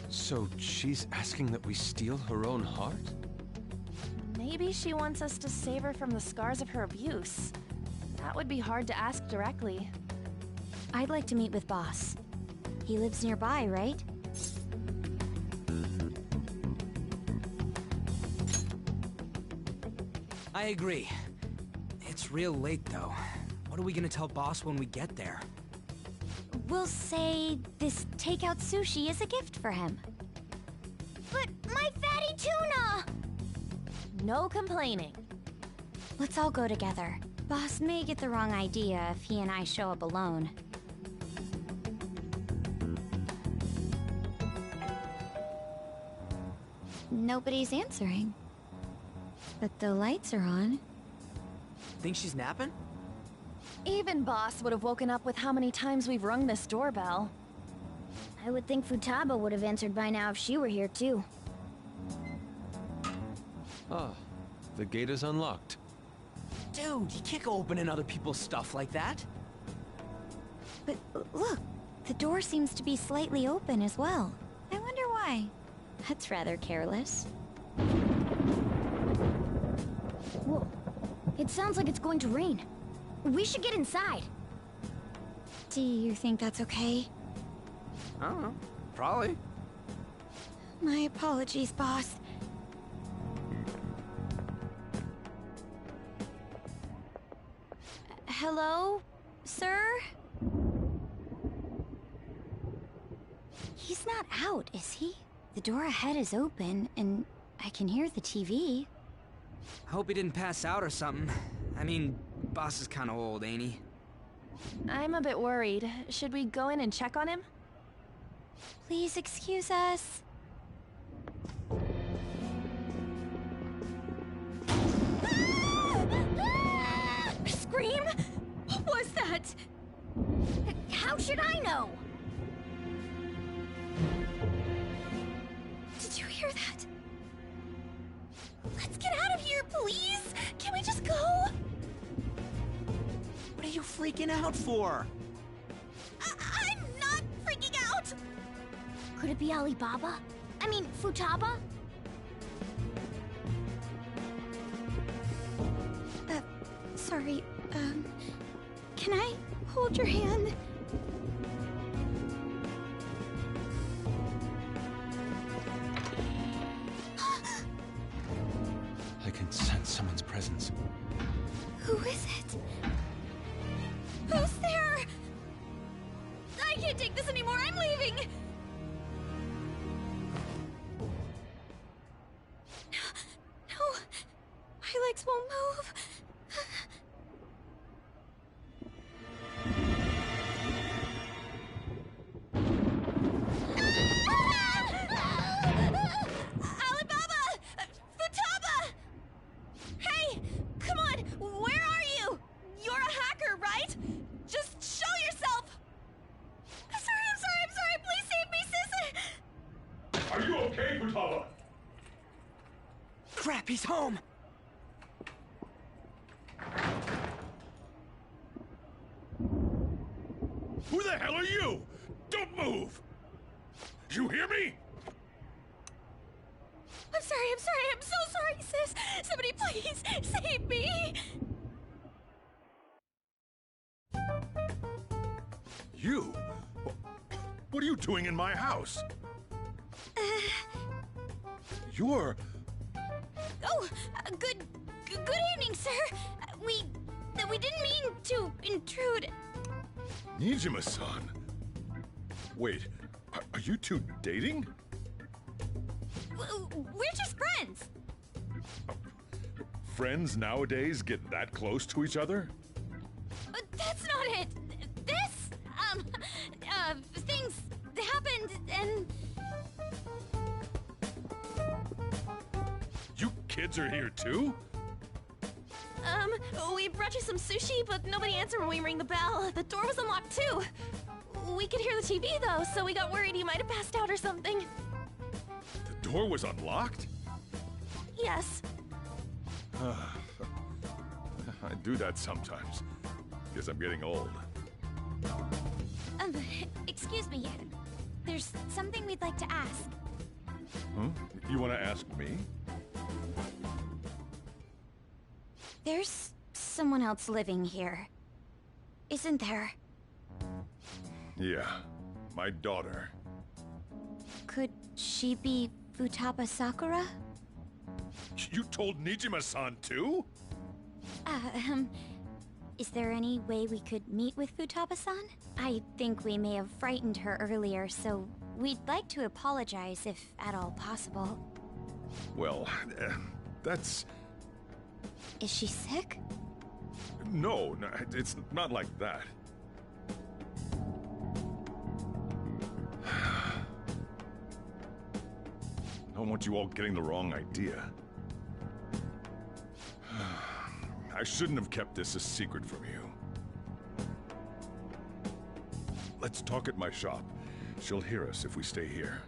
So she's asking that we steal her own heart? Maybe she wants us to save her from the scars of her abuse. That would be hard to ask directly. I'd like to meet with Boss. He lives nearby, right? I agree. It's real late, though. What are we gonna tell Boss when we get there? We'll say this takeout sushi is a gift for him. But my fatty tuna! No complaining. Let's all go together. Boss may get the wrong idea if he and I show up alone. Nobody's answering. But the lights are on. Think she's napping? Even Boss would have woken up with how many times we've rung this doorbell. I would think Futaba would have answered by now if she were here too. Ah, the gate is unlocked. Dude, you can't go opening other people's stuff like that. But look, the door seems to be slightly open as well. I wonder why. That's rather careless. Whoa. It sounds like it's going to rain. We should get inside. Do you think that's okay? I don't know. Probably. My apologies, Boss. Hello, sir? He's not out, is he? The door ahead is open, and I can hear the TV. I hope he didn't pass out or something. I mean, Boss is kinda old, ain't he? I'm a bit worried. Should we go in and check on him? Please excuse us. Scream? What was that? How should I know? Did you hear that? Let's get out of here, please! Can we just go? What are you freaking out for? I'm not freaking out! Could it be Alibaba? I mean, Futaba? Sorry, can I hold your hand? I can sense someone's presence. Who is it? Who's there? I can't take this anymore, I'm leaving! No, my legs won't move. Alibaba! Futaba! Hey, come on, where are you? You're a hacker, right? Just show yourself! I'm sorry, please save me, sis! Are you okay, Futaba? Crap, he's home! Who the hell are you? Don't move! You hear me? I'm so sorry, sis! Somebody please save me! You? What are you doing in my house? You're... Oh, good evening, sir. We didn't mean to intrude. Nijima-san. Wait, are you two dating? We're just friends. Friends nowadays get that close to each other? That's not it. This, things happened and... You kids are here too? We brought you some sushi, but nobody answered when we rang the bell. The door was unlocked too. We could hear the TV though, so we got worried you might have passed out or something. The door was unlocked? Yes. I do that sometimes. Guess I'm getting old. Excuse me. There's something we'd like to ask. Huh? You want to ask me? There's someone else living here, isn't there? Yeah, my daughter. Could she be Futaba Sakura? You told Nijima-san too? Is there any way we could meet with Futaba-san? I think we may have frightened her earlier, so we'd like to apologize if at all possible. Well, that's... Is she sick? No, it's not like that. I don't want you all getting the wrong idea. I shouldn't have kept this a secret from you. Let's talk at my shop. She'll hear us if we stay here.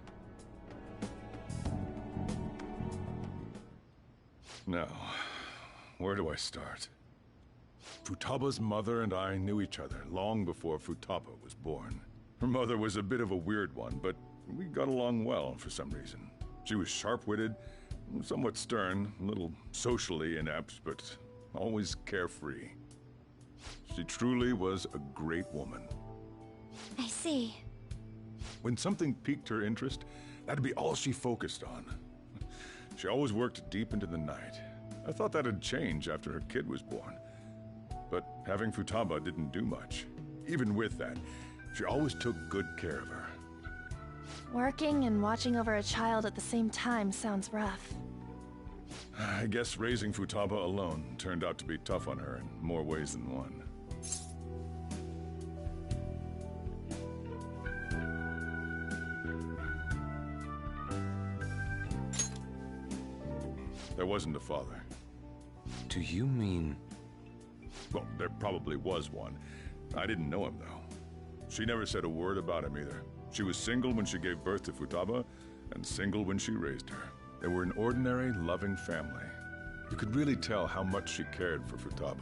Now, where do I start? Futaba's mother and I knew each other long before Futaba was born. Her mother was a bit of a weird one, but we got along well for some reason. She was sharp-witted, somewhat stern, a little socially inept, but always carefree. She truly was a great woman. I see. When something piqued her interest, that'd be all she focused on. She always worked deep into the night. I thought that'd change after her kid was born. But having Futaba didn't do much. Even with that, she always took good care of her. Working and watching over a child at the same time sounds rough. I guess raising Futaba alone turned out to be tough on her in more ways than one. There wasn't a father. Do you mean... Well, there probably was one. I didn't know him, though. She never said a word about him either. She was single when she gave birth to Futaba, and single when she raised her. They were an ordinary, loving family. You could really tell how much she cared for Futaba.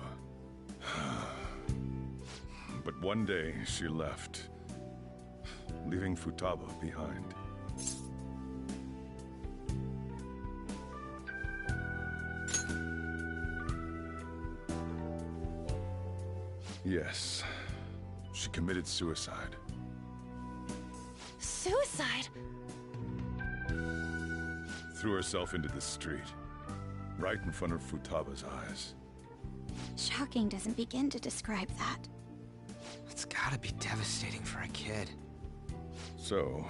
But one day, she left, leaving Futaba behind. Yes, she committed suicide. Suicide? Threw herself into the street, right in front of Futaba's eyes. Shocking doesn't begin to describe that. It's gotta be devastating for a kid. So...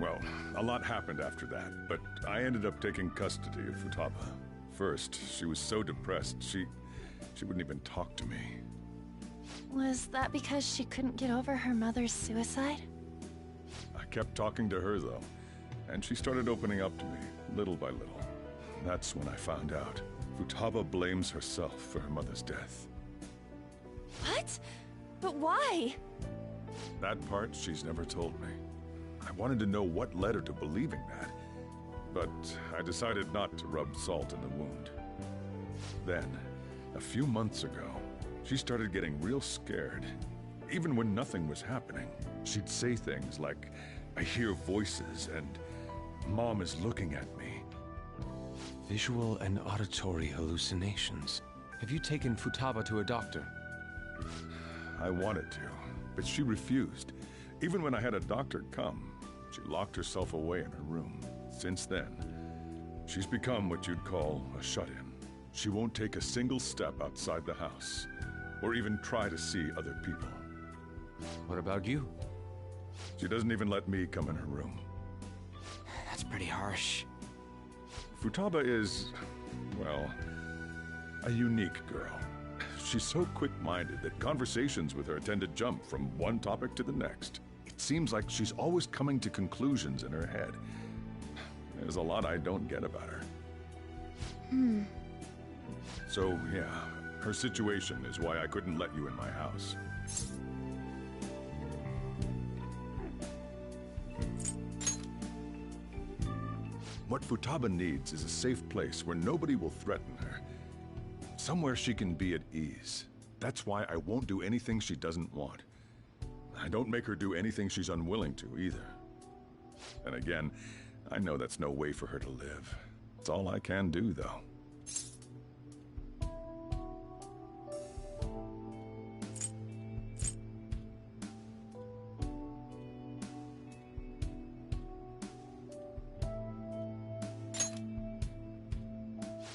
well, a lot happened after that, but I ended up taking custody of Futaba. First, she was so depressed, she wouldn't even talk to me. Was that because she couldn't get over her mother's suicide? I kept talking to her, though, and she started opening up to me, little by little. That's when I found out. Futaba blames herself for her mother's death. What? But why? That part she's never told me. I wanted to know what led her to believing that, but I decided not to rub salt in the wound. Then, a few months ago, she started getting real scared. Even when nothing was happening, she'd say things like, "I hear voices," and "Mom is looking at me." Visual and auditory hallucinations. Have you taken Futaba to a doctor? I wanted to, but she refused. Even when I had a doctor come, she locked herself away in her room. Since then, she's become what you'd call a shut-in. She won't take a single step outside the house, or even try to see other people. What about you? She doesn't even let me come in her room. That's pretty harsh. Futaba is, well, a unique girl. She's so quick-minded that conversations with her tend to jump from one topic to the next. It seems like she's always coming to conclusions in her head. There's a lot I don't get about her. So, yeah, her situation is why I couldn't let you in my house. What Futaba needs is a safe place where nobody will threaten her. Somewhere she can be at ease. That's why I won't do anything she doesn't want. I don't make her do anything she's unwilling to, either. And again, I know that's no way for her to live. It's all I can do, though.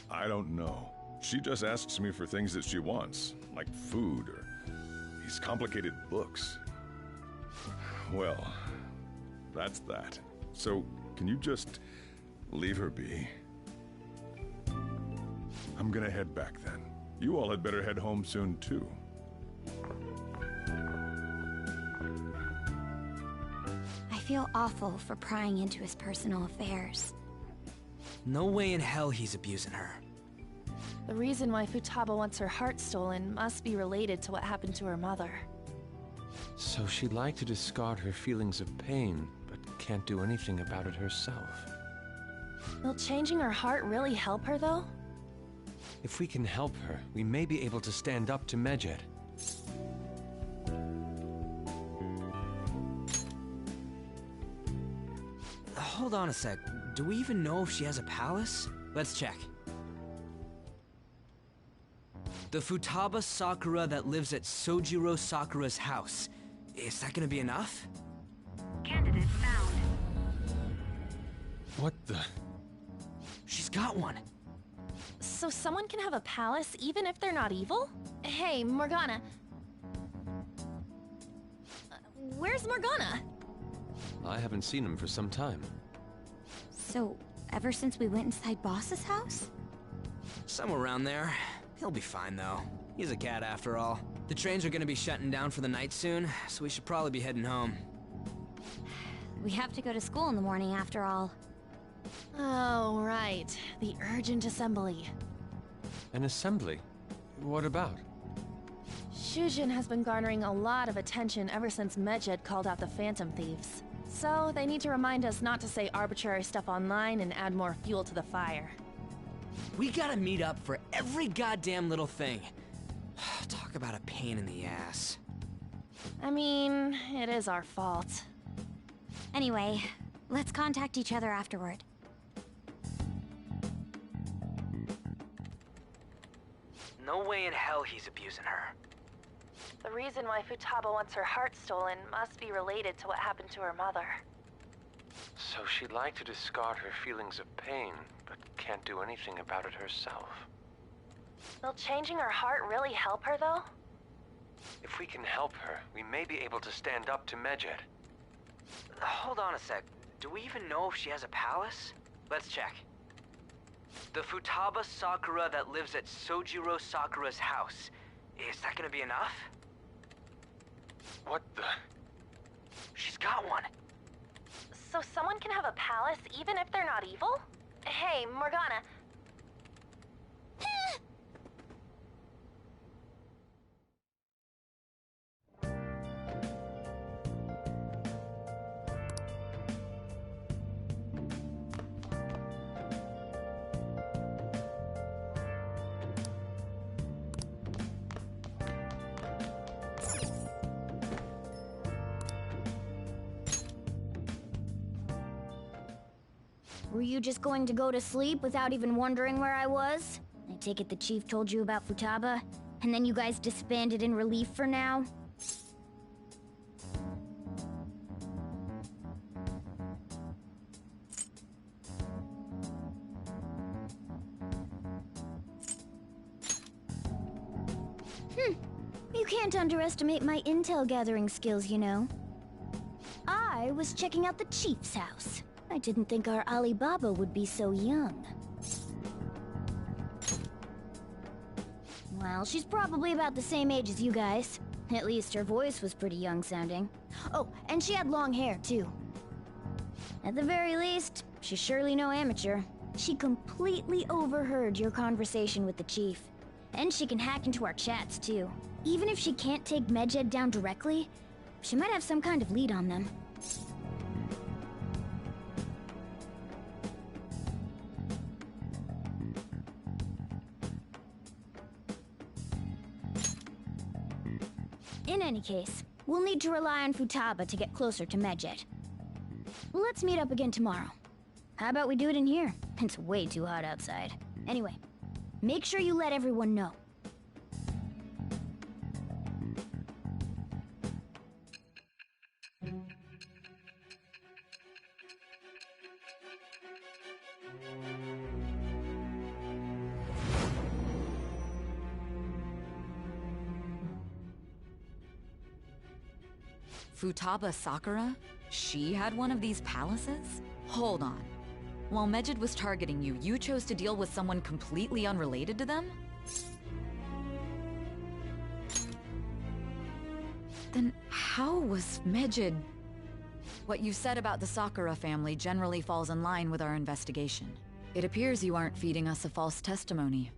I don't know. She just asks me for things that she wants, like food or these complicated books. Well, that's that. So, can you just leave her be? I'm gonna head back then. You all had better head home soon, too. I feel awful for prying into his personal affairs. No way in hell he's abusing her. The reason why Futaba wants her heart stolen must be related to what happened to her mother. So she'd like to discard her feelings of pain, but can't do anything about it herself. Will changing her heart really help her, though? If we can help her, we may be able to stand up to Medjed. Hold on a sec. Do we even know if she has a palace? Let's check. The Futaba Sakura that lives at Sojiro Sakura's house. Is that gonna be enough? Candidate found. What the? She's got one. So someone can have a palace even if they're not evil? Hey, Morgana. Where's Morgana? I haven't seen him for some time. So, ever since we went inside Boss's house? Somewhere around there. He'll be fine, though. He's a cat, after all. The trains are gonna be shutting down for the night soon, so we should probably be heading home. We have to go to school in the morning, after all. Oh, right. The urgent assembly. An assembly? What about? Shujin has been garnering a lot of attention ever since Medjed called out the Phantom Thieves. So, they need to remind us not to say arbitrary stuff online and add more fuel to the fire. We gotta meet up for every goddamn little thing. Talk Talk about a pain in the ass. I mean, it is our fault. Anyway, let's contact each other afterward. No way in hell he's abusing her. The reason why Futaba wants her heart stolen must be related to what happened to her mother. So she'd like to discard her feelings of pain, but can't do anything about it herself. Will changing her heart really help her, though? If we can help her, we may be able to stand up to Medjed. Hold on a sec. Do we even know if she has a palace? Let's check. The Futaba Sakura that lives at Sojiro Sakura's house. Is that gonna be enough? What the? She's got one. So someone can have a palace even if they're not evil? Hey, Morgana. Were you just going to go to sleep without even wondering where I was? I take it the chief told you about Futaba, and then you guys disbanded in relief for now? You can't underestimate my intel gathering skills, you know. I was checking out the chief's house. I didn't think our Alibaba would be so young. Well, she's probably about the same age as you guys. At least her voice was pretty young sounding. Oh, and she had long hair, too. At the very least, she's surely no amateur. She completely overheard your conversation with the chief. And she can hack into our chats, too. Even if she can't take Medjed down directly, she might have some kind of lead on them. In any case, we'll need to rely on Futaba to get closer to Medjed. Let's meet up again tomorrow. How about we do it in here? It's way too hot outside. Anyway, make sure you let everyone know. Futaba Sakura? She had one of these palaces? Hold on. While Medjed was targeting you, you chose to deal with someone completely unrelated to them? Then how was Medjed... What you said about the Sakura family generally falls in line with our investigation. It appears you aren't feeding us a false testimony.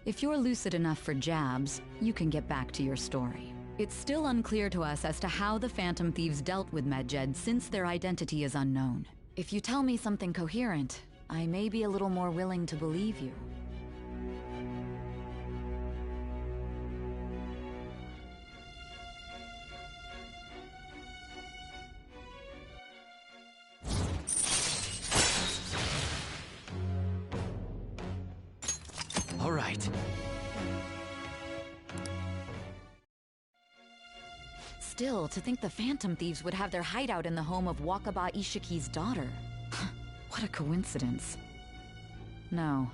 If you're lucid enough for jabs, you can get back to your story. It's still unclear to us as to how the Phantom Thieves dealt with Medjed since their identity is unknown. If you tell me something coherent, I may be a little more willing to believe you. All right. Still, to think the Phantom Thieves would have their hideout in the home of Wakaba Ishiki's daughter. What a coincidence. No.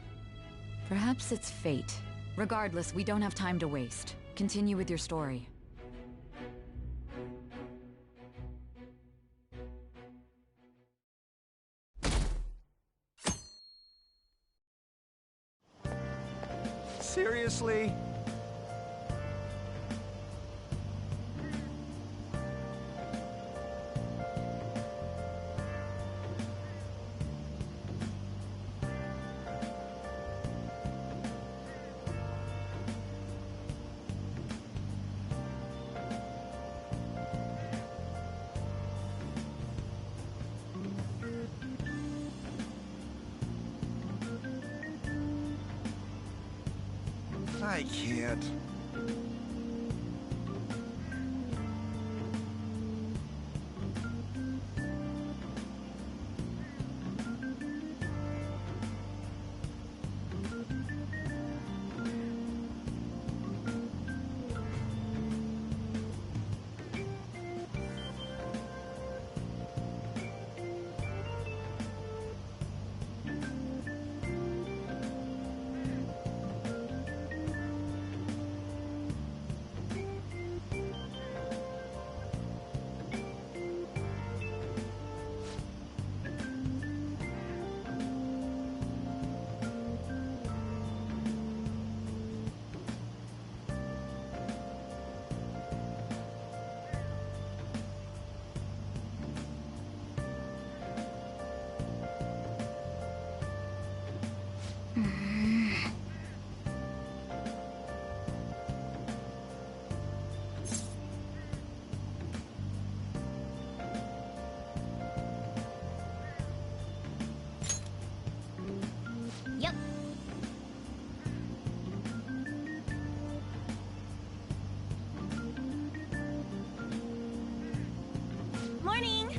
Perhaps it's fate. Regardless, we don't have time to waste. Continue with your story. Seriously? I can't. Yep. Morning!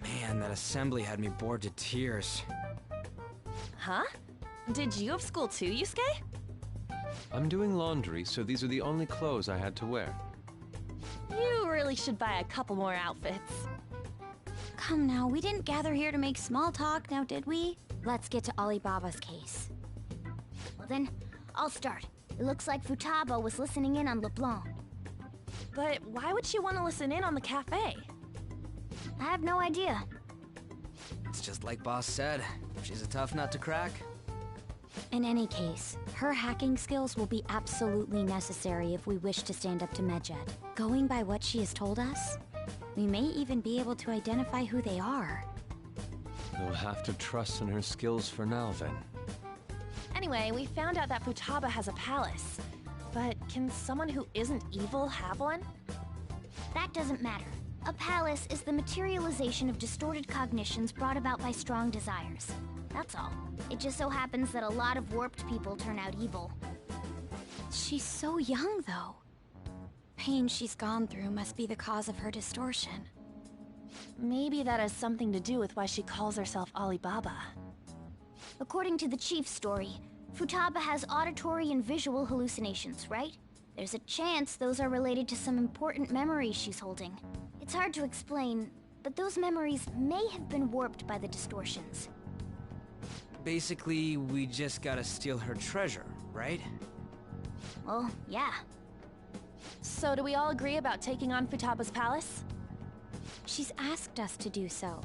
Man, that assembly had me bored to tears. Huh? Did you have school too, Yusuke? I'm doing laundry, so these are the only clothes I had to wear. You really should buy a couple more outfits. Come now, we didn't gather here to make small talk, now did we? Let's get to Alibaba's case. Well then, I'll start. It looks like Futaba was listening in on LeBlanc. But why would she want to listen in on the cafe? I have no idea. It's just like Boss said. She's a tough nut to crack. In any case, her hacking skills will be absolutely necessary if we wish to stand up to Medjed. Going by what she has told us, we may even be able to identify who they are. We'll have to trust in her skills for now, then. Anyway, we found out that Futaba has a palace. But can someone who isn't evil have one? That doesn't matter. A palace is the materialization of distorted cognitions brought about by strong desires. That's all. It just so happens that a lot of warped people turn out evil. She's so young, though. Pain she's gone through must be the cause of her distortion. Maybe that has something to do with why she calls herself Alibaba. According to the chief's story, Futaba has auditory and visual hallucinations, right? There's a chance those are related to some important memories she's holding. It's hard to explain, but those memories may have been warped by the distortions. Basically, we just gotta steal her treasure, right? Well, yeah. So do we all agree about taking on Futaba's palace? She's asked us to do so.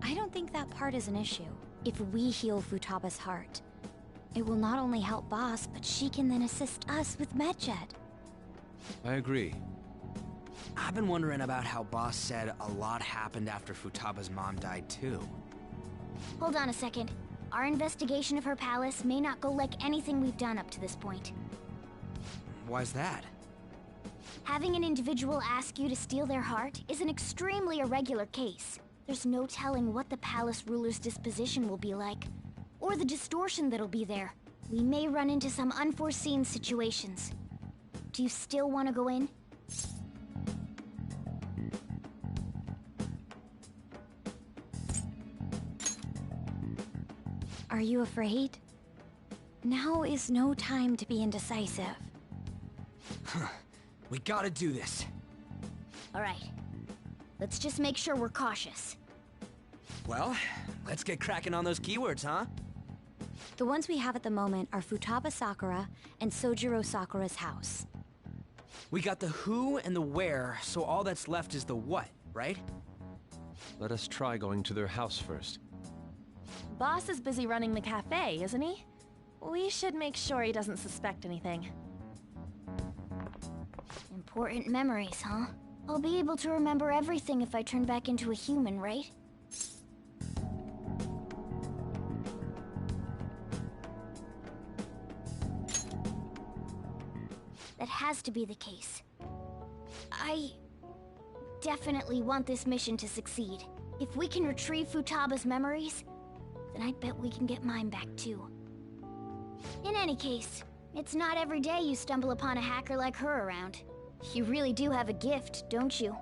I don't think that part is an issue. If we heal Futaba's heart, it will not only help Boss, but she can then assist us with Medjed. I agree. I've been wondering about how Boss said a lot happened after Futaba's mom died too. Hold on a second. Our investigation of her palace may not go like anything we've done up to this point. Why's that? Having an individual ask you to steal their heart is an extremely irregular case. There's no telling what the palace ruler's disposition will be like, or the distortion that'll be there. We may run into some unforeseen situations. Do you still want to go in? Are you afraid? Now is no time to be indecisive. We gotta do this. All right. Let's just make sure we're cautious. Well, let's get cracking on those keywords, huh? The ones we have at the moment are Futaba Sakura and Sojiro Sakura's house. We got the who and the where, so all that's left is the what, right? Let us try going to their house first. Boss is busy running the cafe, isn't he? We should make sure he doesn't suspect anything. Important memories, huh? I'll be able to remember everything if I turn back into a human, right? That has to be the case. I definitely want this mission to succeed. If we can retrieve Futaba's memories, then I bet we can get mine back too. In any case, it's not every day you stumble upon a hacker like her around. You really do have a gift, don't you?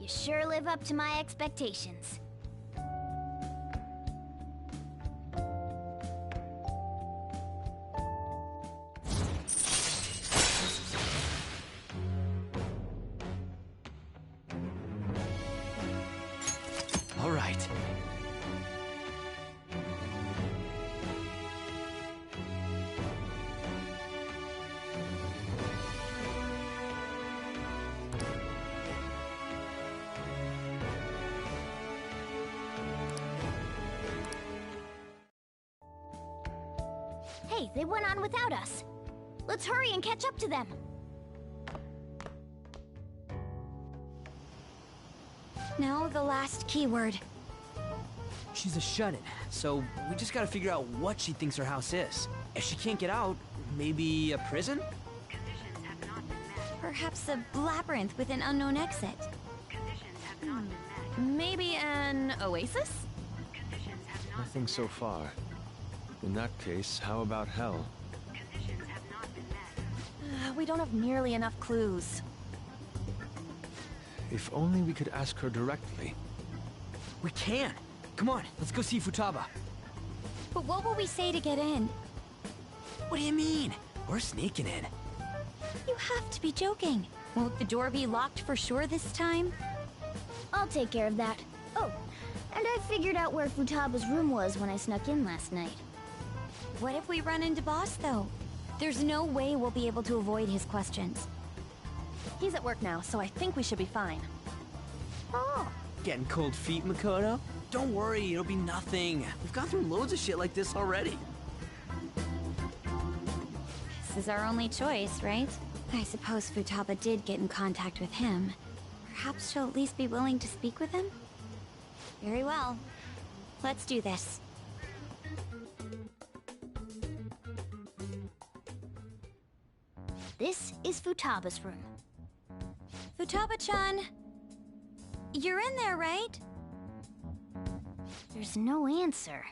You sure live up to my expectations. All right. Hey, they went on without us. Let's hurry and catch up to them. Now the last keyword. She's a shut-in, so we just gotta figure out what she thinks her house is. If she can't get out, maybe a prison? Perhaps a labyrinth with an unknown exit. Maybe an oasis? Nothing so far. In that case, how about hell? We don't have nearly enough clues. If only we could ask her directly. We can! Come on, let's go see Futaba. But what will we say to get in? What do you mean? We're sneaking in. You have to be joking. Won't the door be locked for sure this time? I'll take care of that. Oh, and I figured out where Futaba's room was when I snuck in last night. What if we run into Boss, though? There's no way we'll be able to avoid his questions. He's at work now, so I think we should be fine. Oh, getting cold feet, Makoto? Don't worry, it'll be nothing. We've gone through loads of shit like this already. This is our only choice, right? I suppose Futaba did get in contact with him. Perhaps she'll at least be willing to speak with him? Very well. Let's do this. This is Futaba's room. Futaba-chan! You're in there, right? There's no answer.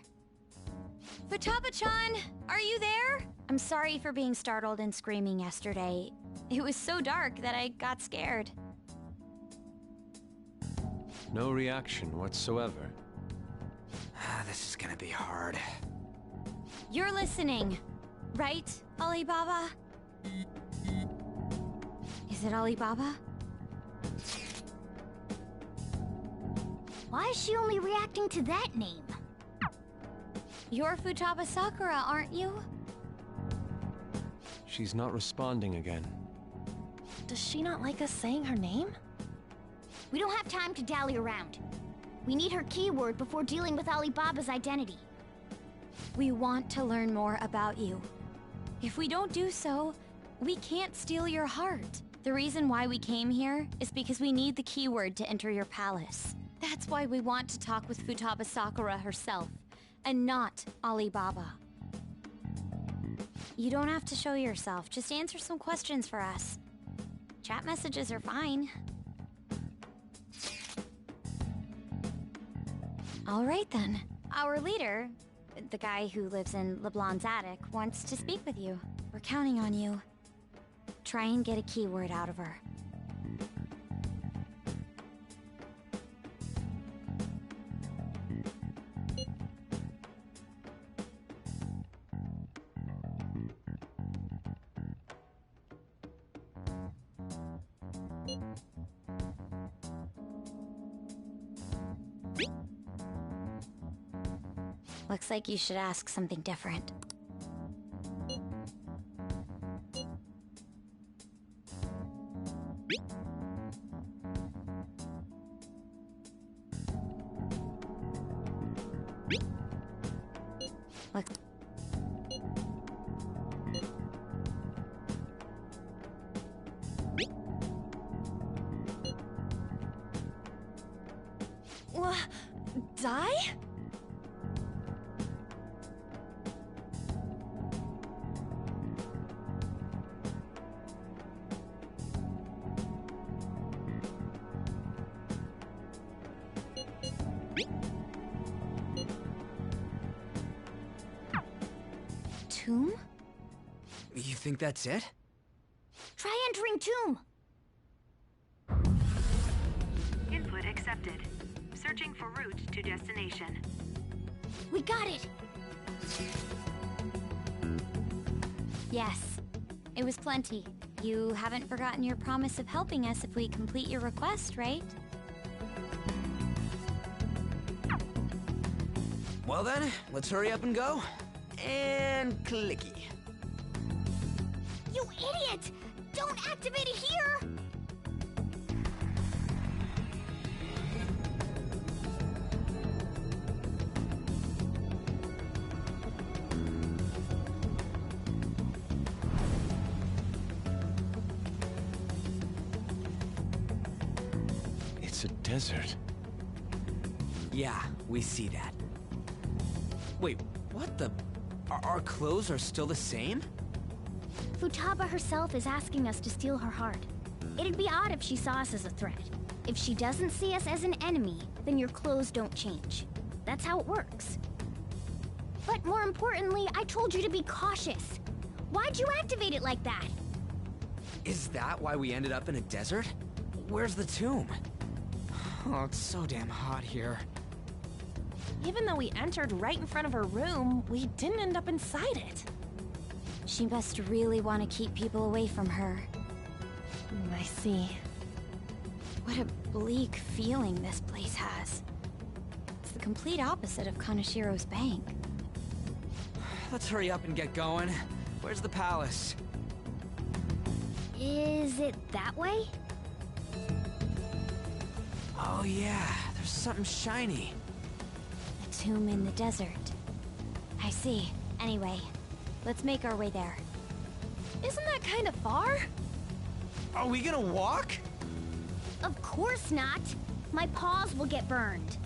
Futaba-chan! Are you there? I'm sorry for being startled and screaming yesterday. It was so dark that I got scared. No reaction whatsoever. This is gonna be hard. You're listening, right, Alibaba? Is it Alibaba? Why is she only reacting to that name? You're Futaba Sakura, aren't you? She's not responding again. Does she not like us saying her name? We don't have time to dally around. We need her keyword before dealing with Alibaba's identity. We want to learn more about you. If we don't do so, we can't steal your heart. The reason why we came here is because we need the keyword to enter your palace. That's why we want to talk with Futaba Sakura herself, and not Alibaba. You don't have to show yourself, just answer some questions for us. Chat messages are fine. All right then. Our leader, the guy who lives in LeBlanc's attic, wants to speak with you. We're counting on you. Try and get a keyword out of her. Looks like you should ask something different. Look. Die? Tomb? You think that's it? Try entering tomb. Input accepted. Searching for route to destination. We got it! Yes. It was plenty. You haven't forgotten your promise of helping us if we complete your request, right? Well then, let's hurry up and go. And clicky. You idiot! Don't activate it here! It's a desert. Yeah, we see that. Wait, what the... Our clothes are still the same? Futaba herself is asking us to steal her heart. It'd be odd if she saw us as a threat. If she doesn't see us as an enemy, then your clothes don't change. That's how it works. But more importantly, I told you to be cautious. Why'd you activate it like that? Is that why we ended up in a desert? Where's the tomb? Oh, it's so damn hot here. Even though we entered right in front of her room, we didn't end up inside it. She must really want to keep people away from her. I see. What a bleak feeling this place has. It's the complete opposite of Kanashiro's bank. Let's hurry up and get going. Where's the palace? Is it that way? Oh yeah, there's something shiny. A tomb in the desert. I see. Anyway, let's make our way there. Isn't that kind of far? Are we gonna walk? Of course not. My paws will get burned.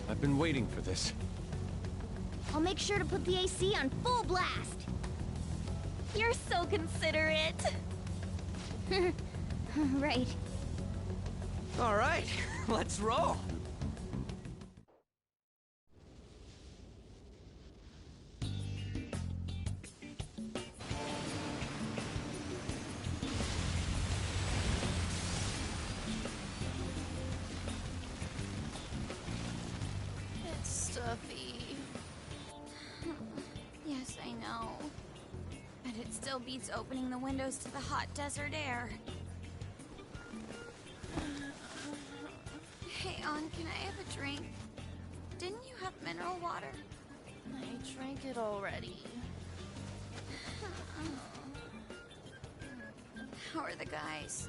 I've been waiting for this. I'll make sure to put the AC on full blast. You're so considerate. Right. All right, let's roll. It's stuffy. Yes, I know. But it still beats opening the windows to the hot desert air. Hey, On, can I have a drink? Didn't you have mineral water? I drank it already. How are the guys?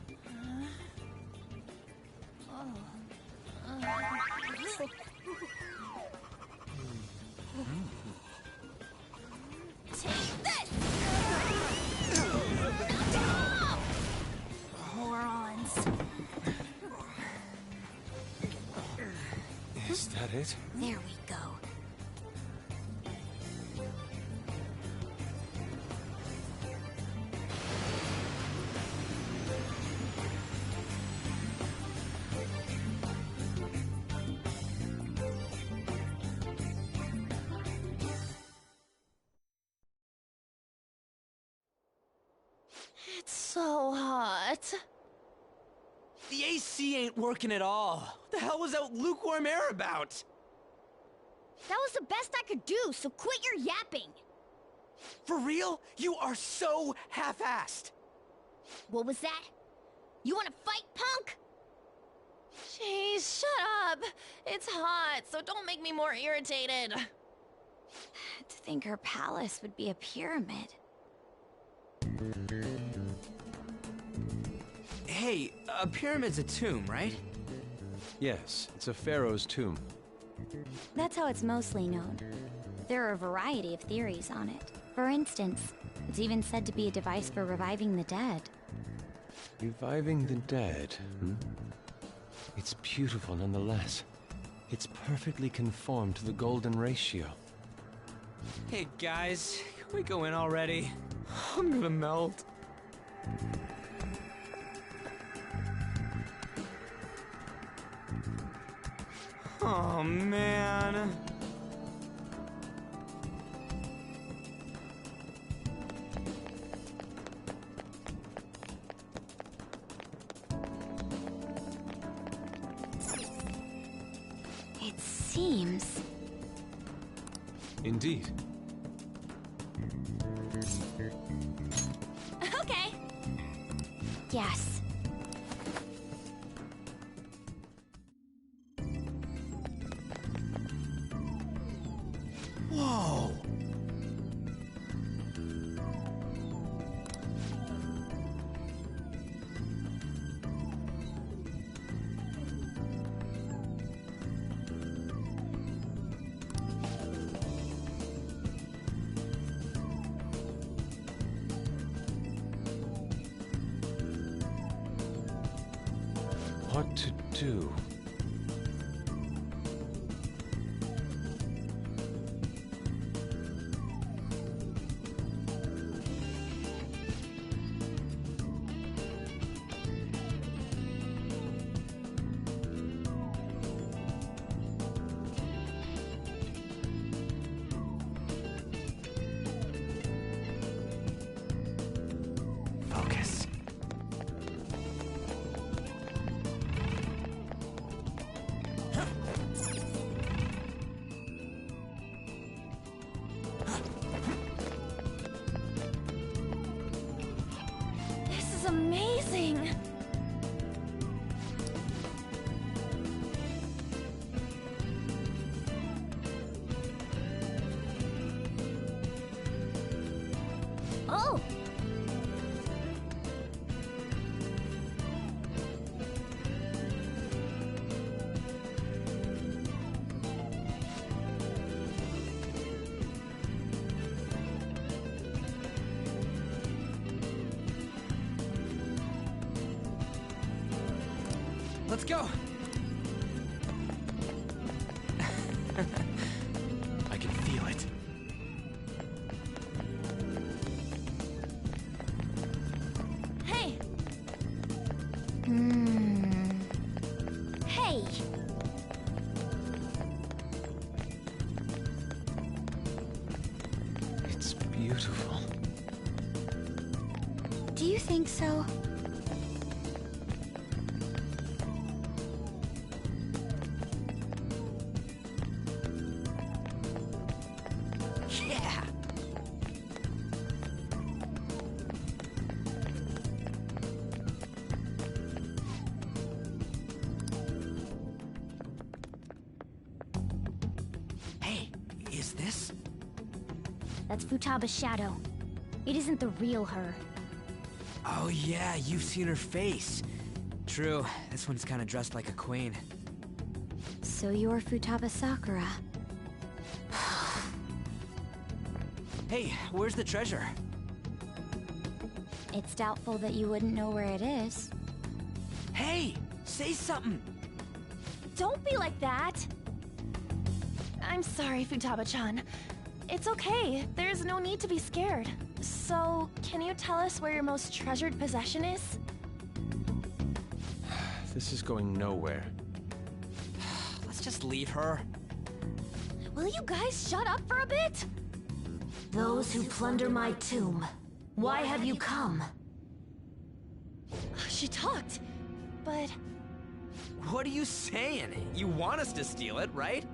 Take this! Morons. Is that it? There we go. It's so hot. The AC ain't working at all. What the hell was that lukewarm air about? That was the best I could do, so quit your yapping. For real? You are so half-assed. What was that? You wanna fight, punk? Jeez, shut up. It's hot, so don't make me more irritated. To think her palace would be a pyramid. Hey, a pyramid's a tomb, right? Yes, it's a pharaoh's tomb. That's how it's mostly known. There are a variety of theories on it. For instance, it's even said to be a device for reviving the dead. Reviving the dead, hmm? It's beautiful nonetheless. It's perfectly conformed to the golden ratio. Hey guys, can we go in already? I'm gonna melt. Oh man. It seems... Indeed. Okay. Yes. Whoa. What to do? Focus. This is amazing. Oh! Let's go. I can feel it. Hey! Hey! It's beautiful. Do you think so? Yeah. Hey, is this? That's Futaba's shadow. It isn't the real her. Oh yeah, you've seen her face. True, this one's kind of dressed like a queen. So you're Futaba Sakura. Hey, where's the treasure? It's doubtful that you wouldn't know where it is. Hey, say something. Don't be like that. I'm sorry, Futaba-chan. It's okay. There's no need to be scared. So, can you tell us where your most treasured possession is? This is going nowhere. Let's just leave her. Will you guys shut up for a bit? Those who plunder my tomb, why have you come? She talked, but... What are you saying? You want us to steal it, right?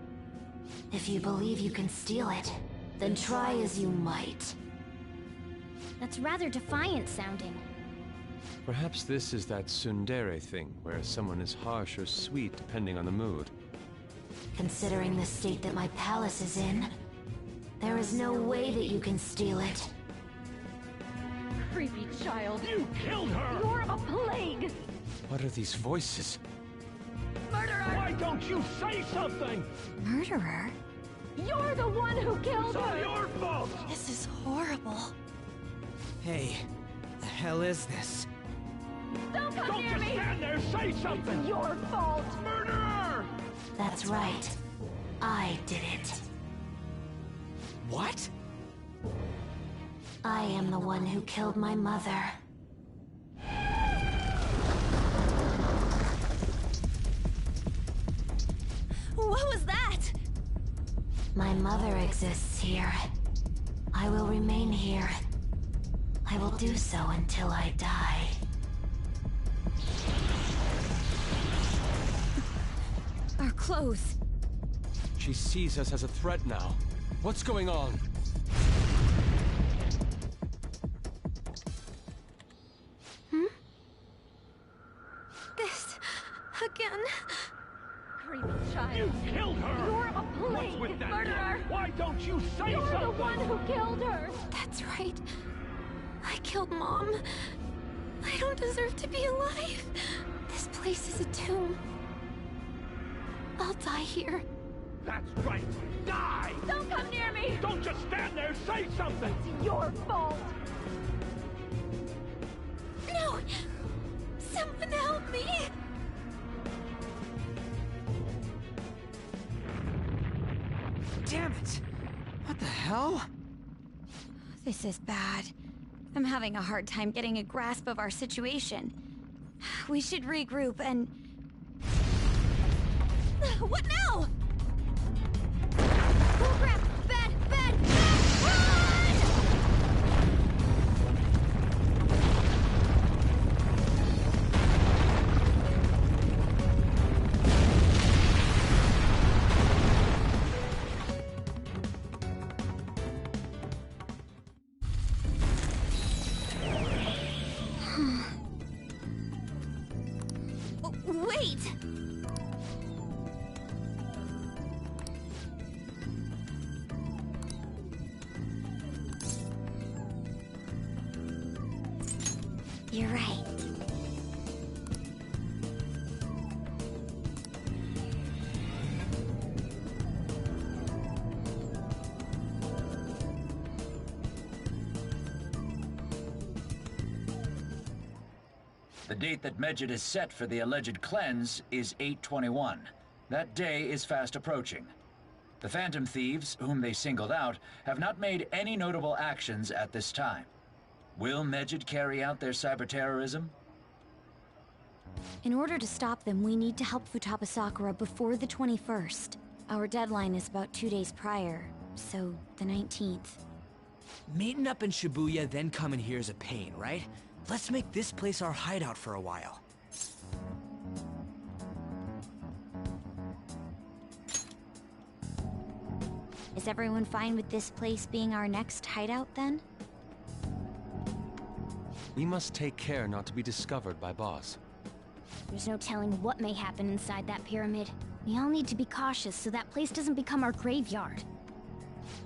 If you believe you can steal it, then try as you might. That's rather defiant sounding. Perhaps this is that tsundere thing, where someone is harsh or sweet depending on the mood. Considering the state that my palace is in, there is no way that you can steal it. Creepy child. You killed her! You're a plague! What are these voices? Murderer! Why don't you say something? Murderer? You're the one who killed It's all her! your fault! This is horrible. Hey, the hell is this? Don't come Don't near just me! stand there, say something! It's your fault! Murderer! That's right. I did it. What? I am the one who killed my mother. What was that? My mother exists here. I will remain here. I will do so until I die. Our clothes. She sees us as a threat now. What's going on? This... again? Creepy child. You killed her! You're a plague, What's with that? murderer! Why don't you say You're something? the one who killed her! That's right. I killed Mom. I don't deserve to be alive. This place is a tomb. I'll die here. That's right. Die! Don't come near me! Don't just stand there, say something! It's your fault! No! Someone help me! Damn it! What the hell? This is bad. I'm having a hard time getting a grasp of our situation. We should regroup and... What now? Oh crap! Bad! Bad! Bad! Run! Wait! You're right. The date that Medjed is set for the alleged cleanse is 8/21. That day is fast approaching. The Phantom Thieves, whom they singled out, have not made any notable actions at this time. Will Medjed carry out their cyber-terrorism? In order to stop them, we need to help Futaba Sakura before the 21st. Our deadline is about 2 days prior, so the 19th. Meeting up in Shibuya, then coming here is a pain, right? Let's make this place our hideout for a while. Is everyone fine with this place being our next hideout, then? We must take care not to be discovered by Boss. There's no telling what may happen inside that pyramid. We all need to be cautious so that place doesn't become our graveyard.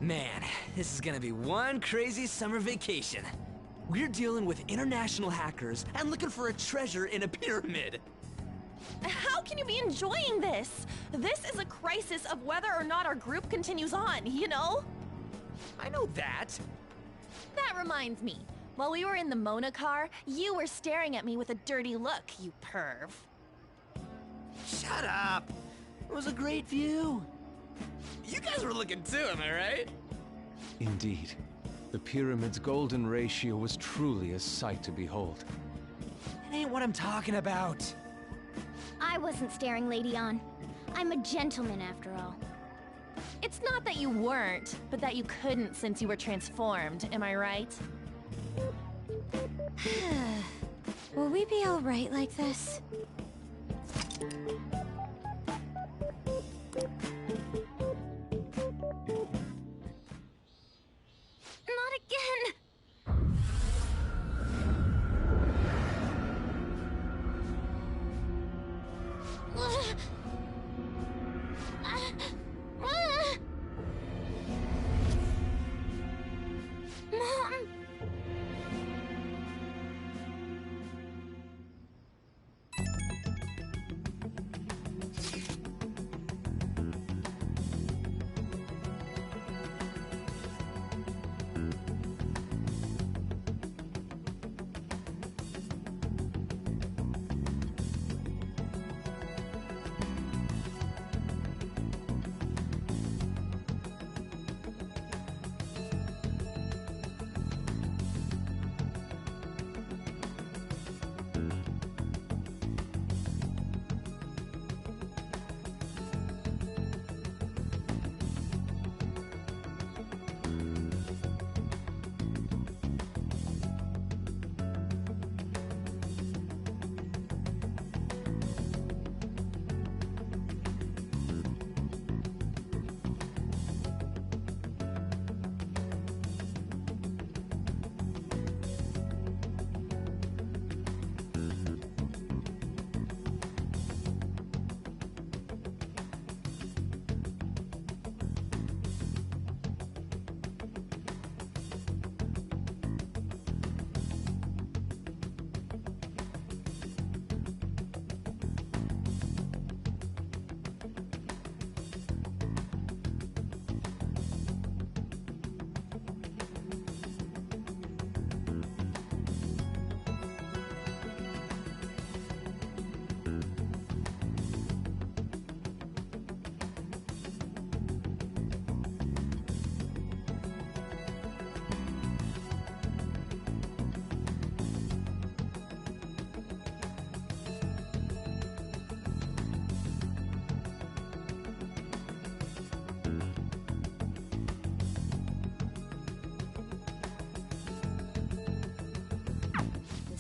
Man, this is gonna be one crazy summer vacation. We're dealing with international hackers and looking for a treasure in a pyramid. How can you be enjoying this? This is a crisis of whether or not our group continues on, you know? I know that. That reminds me. While we were in the Mona car, you were staring at me with a dirty look, you perv. Shut up! It was a great view. You guys were looking too, am I right? Indeed. The pyramid's golden ratio was truly a sight to behold. It ain't what I'm talking about. I wasn't staring Lady On. I'm a gentleman after all. It's not that you weren't, but that you couldn't since you were transformed, am I right? Will we be alright like this? Not again!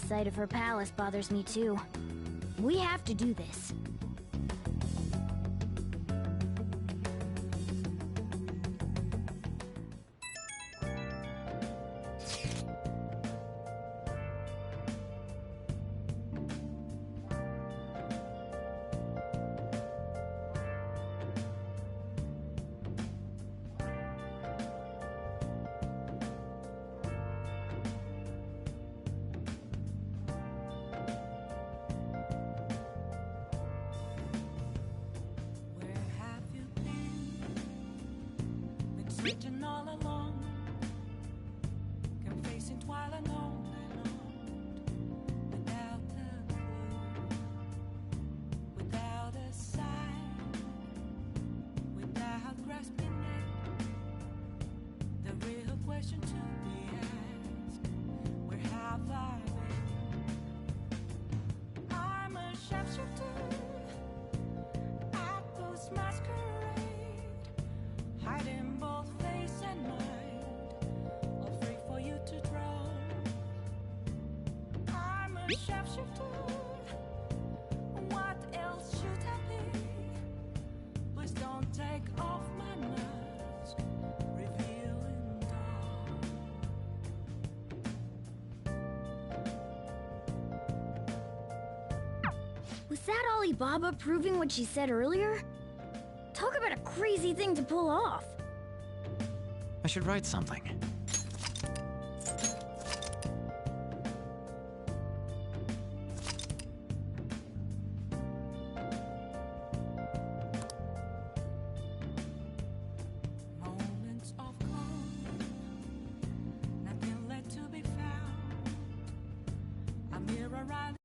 sight of her palace bothers me too. We have to do this. Searching all along, confessing while alone and on, without a clue, without a sign, without grasping it. The real question to be asked: where have I been? I'm a sharpshooter at post masquerade, hiding both face and mind, all free for you to draw. I'm a sharpshooter. What else should I be? Please don't take off my mask, revealing dawn. Was that Alibaba proving what she said earlier? Talk about a crazy thing to pull off. I should write something. Moments of calm, nothing left to be found. A mirror right